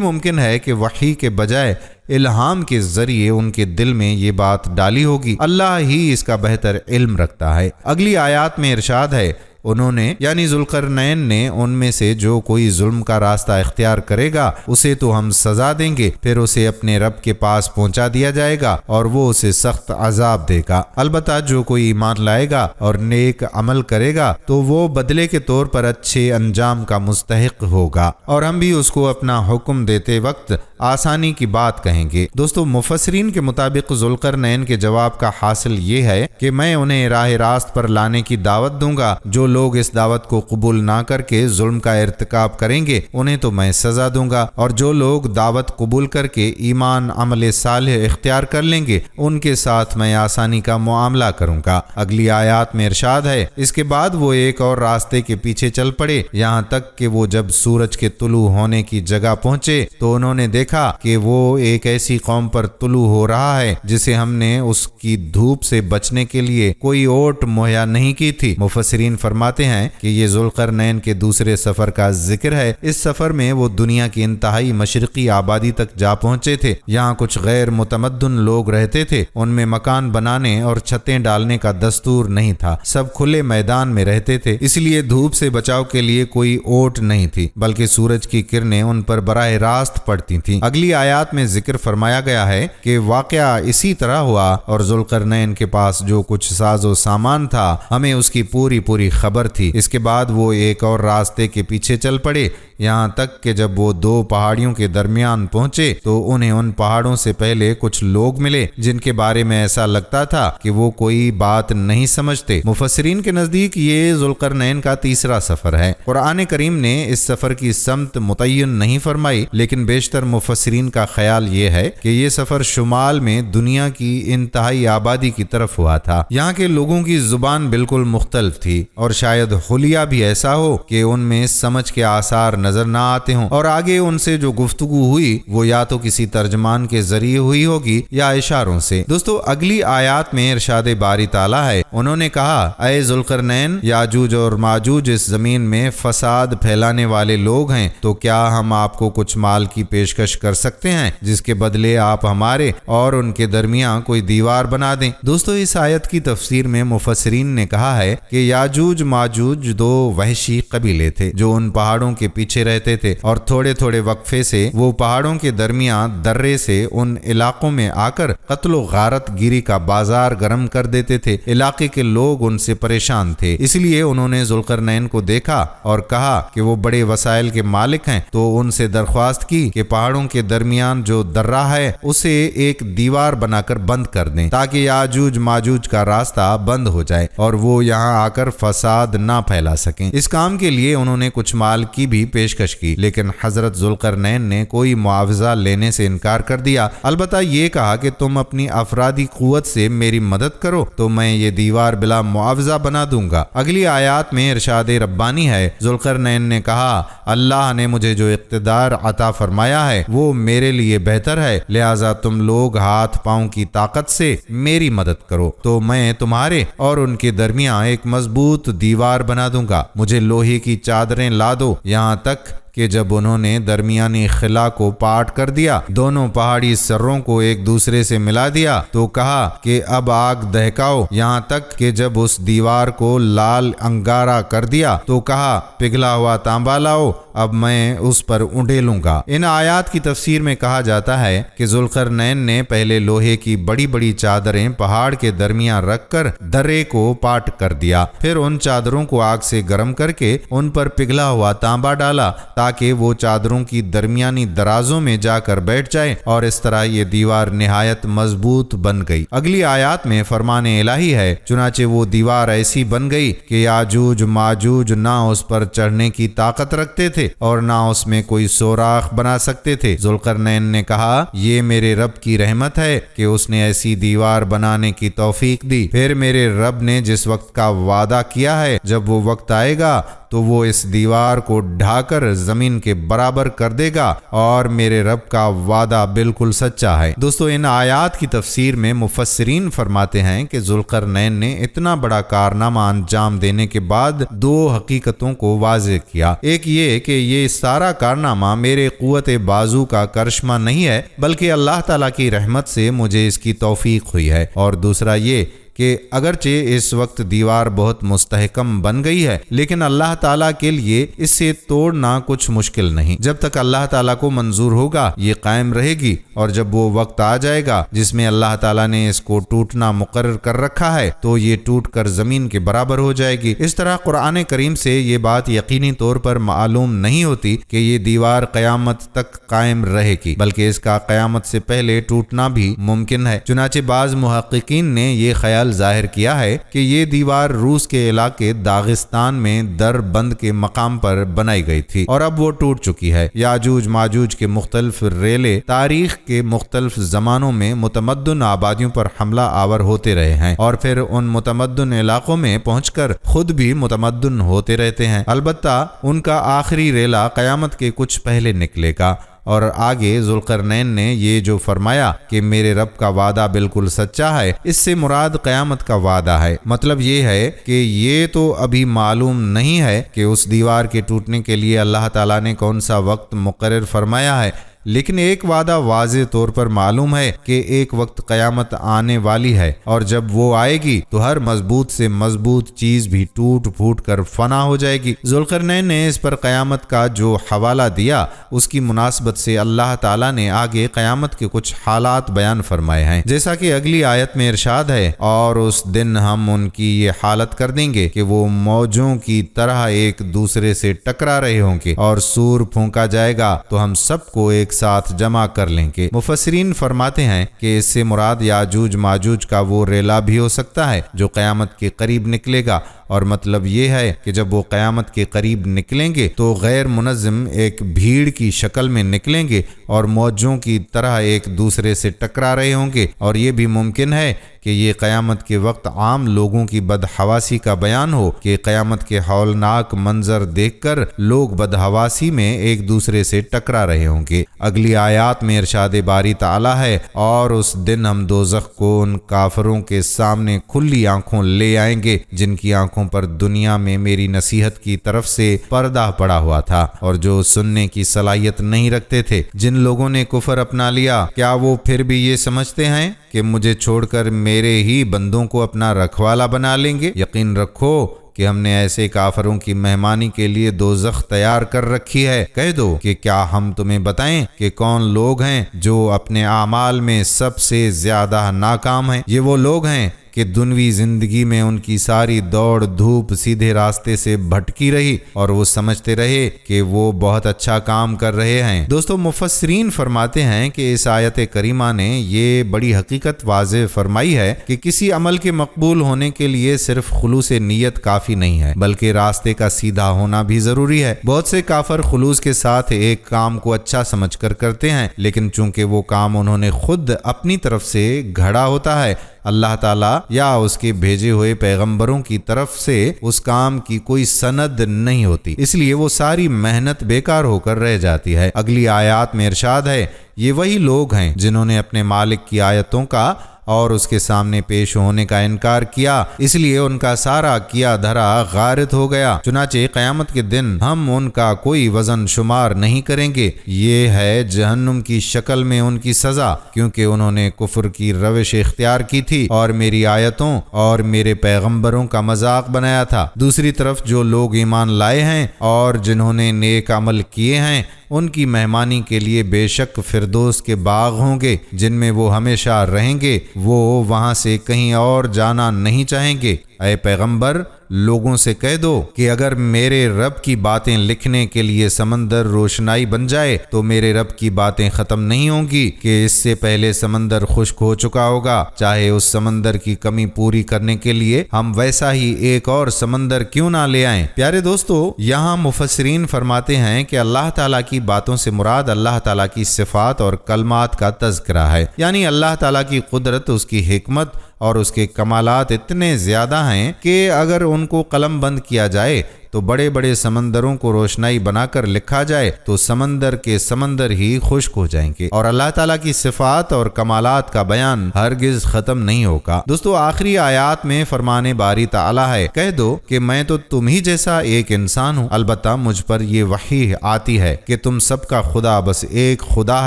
ممکن ہے کہ وحی کے بجائے الہام کے ذریعے ان کے دل میں یہ بات ڈالی ہوگی۔ اللہ ہی اس کا بہتر علم رکھتا ہے۔ اگلی آیات میں ارشاد ہے، انہوں نے یعنی ذوالقرنین نے ان میں سے جو کوئی ظلم کا راستہ اختیار کرے گا اسے تو ہم سزا دیں گے، پھر اسے اپنے رب کے پاس پہنچا دیا جائے گا اور وہ اسے سخت عذاب دے گا۔ البتہ جو کوئی ایمان لائے گا اور نیک عمل کرے گا تو وہ بدلے کے طور پر اچھے انجام کا مستحق ہوگا، اور ہم بھی اس کو اپنا حکم دیتے وقت آسانی کی بات کہیں گے۔ دوستو مفسرین کے مطابق ذوالقرنین کے جواب کا حاصل یہ ہے کہ میں انہیں راہ راست پر لانے کی دعوت دوں گا۔ جو لوگ اس دعوت کو قبول نہ کر کے ظلم کا ارتکاب کریں گے انہیں تو میں سزا دوں گا، اور جو لوگ دعوت قبول کر کے ایمان عمل صالح اختیار کر لیں گے ان کے ساتھ میں آسانی کا معاملہ کروں گا۔ اگلی آیات میں ارشاد ہے، اس کے بعد وہ ایک اور راستے کے پیچھے چل پڑے، یہاں تک کہ وہ جب سورج کے طلوع ہونے کی جگہ پہنچے تو انہوں نے دیکھا کہ وہ ایک ایسی قوم پر طلوع ہو رہا ہے جسے ہم نے اس کی دھوپ سے بچنے کے لیے کوئی اوٹ مہیا نہیں کی تھی۔ مفسرین فرماتے ہیں کہ یہ ذوالقرنین کے دوسرے سفر کا ذکر ہے۔ اس سفر میں وہ دنیا کی انتہائی مشرقی آبادی تک جا پہنچے تھے۔ یہاں کچھ غیر متمدن لوگ رہتے تھے، ان میں مکان بنانے اور چھتیں ڈالنے کا دستور نہیں تھا، سب کھلے میدان میں رہتے تھے، اس لیے دھوپ سے بچاؤ کے لیے کوئی اوٹ نہیں تھی، بلکہ سورج کی کرنیں ان پر براہ راست پڑتی تھیں۔ اگلی آیات میں ذکر فرمایا گیا ہے کہ واقعہ اسی طرح ہوا، اور ذوالقرنین کے پاس جو کچھ ساز و سامان تھا ہمیں اس کی پوری خبر تھی۔ اس کے بعد وہ ایک اور راستے کے پیچھے چل پڑے، یہاں تک کہ جب وہ دو پہاڑیوں کے درمیان پہنچے تو انہیں ان پہاڑوں سے پہلے کچھ لوگ ملے جن کے بارے میں ایسا لگتا تھا کہ وہ کوئی بات نہیں سمجھتے۔ مفسرین کے نزدیک یہ ذوالقرنین کا تیسرا سفر ہے۔ قرآن کریم نے اس سفر کی سمت متعین نہیں فرمائی، لیکن بیشتر مفسرین کا خیال یہ ہے کہ یہ سفر شمال میں دنیا کی انتہائی آبادی کی طرف ہوا تھا۔ یہاں کے لوگوں کی زبان بالکل مختلف تھی، اور شاید حلیہ بھی ایسا ہو کہ ان میں سمجھ کے آثار نظر نہ آتے ہوں، اور آگے ان سے جو گفتگو ہوئی وہ یا تو کسی ترجمان کے ذریعے ہوئی ہوگی یا اشاروں سے۔ دوستو اگلی آیات میں ارشاد باری تعالیٰ ہے، انہوں نے کہا، اے ذوالقرنین، یاجوج اور ماجوج اس زمین میں فساد پھیلانے والے لوگ ہیں، تو کیا ہم آپ کو کچھ مال کی پیشکش کر سکتے ہیں جس کے بدلے آپ ہمارے اور ان کے درمیان کوئی دیوار بنا دیں؟ دوستو اس آیت کی تفسیر میں مفسرین نے کہا ہے کہ یاجوج ماجوج دو وحشی قبیلے تھے جو ان پہاڑوں کے پیچھے رہتے تھے، اور تھوڑے وقفے سے وہ پہاڑوں کے درمیان درے سے ان علاقوں میں آ کر قتل و غارت گیری کا بازار گرم کر دیتے تھے۔ علاقے کے لوگ ان سے پریشان تھے، اس لیے انہوں نے ذوالقرنین کو دیکھا اور کہا کہ وہ بڑے وسائل کے مالک ہیں، تو ان سے درخواست کی کہ پہاڑوں کے درمیان جو درہ ہے اسے ایک دیوار بنا کر بند کر دیں تاکہ یاجوج ماجوج کا راستہ بند ہو جائے اور وہ یہاں آ کر فساد نہ پھیلا سکیں۔ اس کام کے لیے انہوں نے کچھ مال کی بھی پیشکش کی، لیکن حضرت ذوالقرنین نے کوئی معاوضہ لینے سے انکار کر دیا، البتہ یہ کہا کہ تم اپنی افرادی قوت سے میری مدد کرو تو میں یہ دیوار بلا معاوضہ بنا دوں گا۔ اگلی آیات میں ارشاد ربانی ہے، ذوالقرنین نے کہا، اللہ نے مجھے جو اقتدار عطا فرمایا ہے وہ میرے لیے بہتر ہے، لہٰذا تم لوگ ہاتھ پاؤں کی طاقت سے میری مدد کرو تو میں تمہارے اور ان کے درمیان ایک مضبوط دیوار بنا دوں گا۔ مجھے لوہے کی چادریں لا دو، یہاں تک کہ جب انہوں نے درمیانی خلا کو پاٹ کر دیا، دونوں پہاڑی سروں کو ایک دوسرے سے ملا دیا، تو کہا کہ اب آگ دہکاؤ، یہاں تک کہ جب اس دیوار کو لال انگارہ کر دیا تو کہا پگھلا ہوا تانبا لاؤ، اب میں اس پر اونڈیلوں گا۔ ان آیات کی تفسیر میں کہا جاتا ہے کہ ذوالقرنین نے پہلے لوہے کی بڑی چادریں پہاڑ کے درمیان رکھ کر درے کو پاٹ کر دیا، پھر ان چادروں کو آگ سے گرم کر کے ان پر پگھلا ہوا تانبا ڈالا تاکہ وہ چادروں کی درمیانی درازوں میں جا کر بیٹھ جائے، اور اس طرح یہ دیوار نہایت مضبوط بن گئی۔ اگلی آیات میں فرمان الہی ہے، چنانچہ وہ دیوار ایسی بن گئی کہ یاجوج ماجوج نہ اس پر چڑھنے کی طاقت رکھتے تھے اور نہ اس میں کوئی سوراخ بنا سکتے تھے۔ ذوالقرنین نے کہا، یہ میرے رب کی رحمت ہے کہ اس نے ایسی دیوار بنانے کی توفیق دی، پھر میرے رب نے جس وقت کا وعدہ کیا ہے جب وہ وقت آئے گا تو وہ اس دیوار کو ڈھا کر زمین کے برابر کر دے گا، اور میرے رب کا وعدہ بالکل سچا ہے۔ دوستو ان آیات کی تفسیر میں مفسرین فرماتے ہیں کہ ذوالقرنین نے اتنا بڑا کارنامہ انجام دینے کے بعد دو حقیقتوں کو واضح کیا، ایک یہ کہ یہ سارا کارنامہ میرے قوت بازو کا کرشمہ نہیں ہے بلکہ اللہ تعالیٰ کی رحمت سے مجھے اس کی توفیق ہوئی ہے، اور دوسرا یہ کہ اگرچہ اس وقت دیوار بہت مستحکم بن گئی ہے لیکن اللہ تعالیٰ کے لیے اس سے توڑنا کچھ مشکل نہیں، جب تک اللہ تعالیٰ کو منظور ہوگا یہ قائم رہے گی، اور جب وہ وقت آ جائے گا جس میں اللہ تعالیٰ نے اس کو ٹوٹنا مقرر کر رکھا ہے تو یہ ٹوٹ کر زمین کے برابر ہو جائے گی۔ اس طرح قرآن کریم سے یہ بات یقینی طور پر معلوم نہیں ہوتی کہ یہ دیوار قیامت تک قائم رہے گی، بلکہ اس کا قیامت سے پہلے ٹوٹنا بھی ممکن ہے۔ چنانچہ بعض محققین نے یہ خیال خیال ظاہر کیا ہے کہ یہ دیوار روس کے علاقے داغستان میں دربند کے مقام پر بنائی گئی تھی اور اب وہ ٹوٹ چکی ہے۔ یاجوج ماجوج کے مختلف ریلے تاریخ کے مختلف زمانوں میں متمدن آبادیوں پر حملہ آور ہوتے رہے ہیں اور پھر ان متمدن علاقوں میں پہنچ کر خود بھی متمدن ہوتے رہتے ہیں۔ البتہ ان کا آخری ریلا قیامت کے کچھ پہلے نکلے گا۔ اور آگے ذوالقرنین نے یہ جو فرمایا کہ میرے رب کا وعدہ بالکل سچا ہے، اس سے مراد قیامت کا وعدہ ہے۔ مطلب یہ ہے کہ یہ تو ابھی معلوم نہیں ہے کہ اس دیوار کے ٹوٹنے کے لیے اللہ تعالیٰ نے کون سا وقت مقرر فرمایا ہے، لیکن ایک وعدہ واضح طور پر معلوم ہے کہ ایک وقت قیامت آنے والی ہے، اور جب وہ آئے گی تو ہر مضبوط سے مضبوط چیز بھی ٹوٹ پھوٹ کر فنا ہو جائے گی۔ ذوالقرنین نے اس پر قیامت کا جو حوالہ دیا، اس کی مناسبت سے اللہ تعالیٰ نے آگے قیامت کے کچھ حالات بیان فرمائے ہیں، جیسا کہ اگلی آیت میں ارشاد ہے، اور اس دن ہم ان کی یہ حالت کر دیں گے کہ وہ موجوں کی طرح ایک دوسرے سے ٹکرا رہے ہوں گے، اور سور پھونکا جائے گا تو ہم سب کو ایک ساتھ جمع کر لیں گے۔ مفسرین فرماتے ہیں کہ اس سے مراد یاجوج ماجوج کا وہ ریلا بھی ہو سکتا ہے جو قیامت کے قریب نکلے گا، اور مطلب یہ ہے کہ جب وہ قیامت کے قریب نکلیں گے تو غیر منظم ایک بھیڑ کی شکل میں نکلیں گے اور موجوں کی طرح ایک دوسرے سے ٹکرا رہے ہوں گے، اور یہ بھی ممکن ہے کہ یہ قیامت کے وقت عام لوگوں کی بدحواسی کا بیان ہو کہ قیامت کے ہولناک منظر دیکھ کر لوگ بدحواسی میں ایک دوسرے سے ٹکرا رہے ہوں گے۔ اگلی آیات میں ارشاد باری تعالیٰ ہے، اور اس دن ہم دوزخ کو ان کافروں کے سامنے کھلی آنکھوں لے آئیں گے جن کی آنکھوں پر دنیا میں میری نصیحت کی طرف سے پردہ پڑا ہوا تھا اور جو سننے کی صلاحیت نہیں رکھتے تھے۔ جن لوگوں نے کفر اپنا لیا، کیا وہ پھر بھی یہ سمجھتے ہیں کہ مجھے چھوڑ کر میرے ہی بندوں کو اپنا رکھوالا بنا لیں گے؟ یقین رکھو کہ ہم نے ایسے کافروں کی مہمانی کے لیے دوزخ تیار کر رکھی ہے۔ کہہ دو کہ کیا ہم تمہیں بتائیں کہ کون لوگ ہیں جو اپنے اعمال میں سب سے زیادہ ناکام ہیں؟ یہ وہ لوگ ہیں کہ دنوی زندگی میں ان کی ساری دوڑ دھوپ سیدھے راستے سے بھٹکی رہی اور وہ سمجھتے رہے کہ وہ بہت اچھا کام کر رہے ہیں۔ دوستو، مفسرین فرماتے ہیں کہ اس آیت کریمہ نے یہ بڑی حقیقت واضح فرمائی ہے کہ کسی عمل کے مقبول ہونے کے لیے صرف خلوص نیت کافی نہیں ہے، بلکہ راستے کا سیدھا ہونا بھی ضروری ہے۔ بہت سے کافر خلوص کے ساتھ ایک کام کو اچھا سمجھ کر کرتے ہیں، لیکن چونکہ وہ کام انہوں نے خود اپنی طرف سے گھڑا ہوتا ہے، اللہ تعالیٰ یا اس کے بھیجے ہوئے پیغمبروں کی طرف سے اس کام کی کوئی سند نہیں ہوتی، اس لیے وہ ساری محنت بیکار ہو کر رہ جاتی ہے۔ اگلی آیات میں ارشاد ہے، یہ وہی لوگ ہیں جنہوں نے اپنے مالک کی آیتوں کا اور اس کے سامنے پیش ہونے کا انکار کیا، اس لیے ان کا سارا کیا دھرا غارت ہو گیا۔ چنانچہ قیامت کے دن ہم ان کا کوئی وزن شمار نہیں کریں گے۔ یہ ہے جہنم کی شکل میں ان کی سزا، کیونکہ انہوں نے کفر کی روش اختیار کی تھی اور میری آیتوں اور میرے پیغمبروں کا مذاق بنایا تھا۔ دوسری طرف جو لوگ ایمان لائے ہیں اور جنہوں نے نیک عمل کیے ہیں، ان کی مہمانی کے لیے بے شک فردوس کے باغ ہوں گے جن میں وہ ہمیشہ رہیں گے، وہ وہاں سے کہیں اور جانا نہیں چاہیں گے۔ اے پیغمبر، لوگوں سے کہہ دو کہ اگر میرے رب کی باتیں لکھنے کے لیے سمندر روشنائی بن جائے تو میرے رب کی باتیں ختم نہیں ہوں گی کہ اس سے پہلے سمندر خشک ہو چکا ہوگا، چاہے اس سمندر کی کمی پوری کرنے کے لیے ہم ویسا ہی ایک اور سمندر کیوں نہ لے آئیں۔ پیارے دوستو، یہاں مفسرین فرماتے ہیں کہ اللہ تعالیٰ کی باتوں سے مراد اللہ تعالیٰ کی صفات اور کلمات کا تذکرہ ہے، یعنی اللہ تعالیٰ کی قدرت، اس کی حکمت اور اس کے کمالات اتنے زیادہ ہیں کہ اگر ان کو قلم بند کیا جائے تو بڑے بڑے سمندروں کو روشنائی بنا کر لکھا جائے تو سمندر کے سمندر ہی خشک ہو جائیں گے، اور اللہ تعالیٰ کی صفات اور کمالات کا بیان ہرگز ختم نہیں ہوگا۔ دوستو، آخری آیات میں فرمان باری تعالیٰ ہے، کہہ دو کہ میں تو تم ہی جیسا ایک انسان ہوں، البتہ مجھ پر یہ وحی آتی ہے کہ تم سب کا خدا بس ایک خدا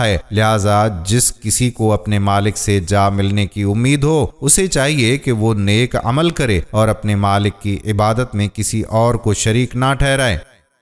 ہے، لہٰذا جس کسی کو اپنے مالک سے جا ملنے کی امید ہو، اسے چاہیے کہ وہ نیک عمل کرے اور اپنے مالک کی عبادت میں کسی اور کو شریک نہ ٹھہرائے۔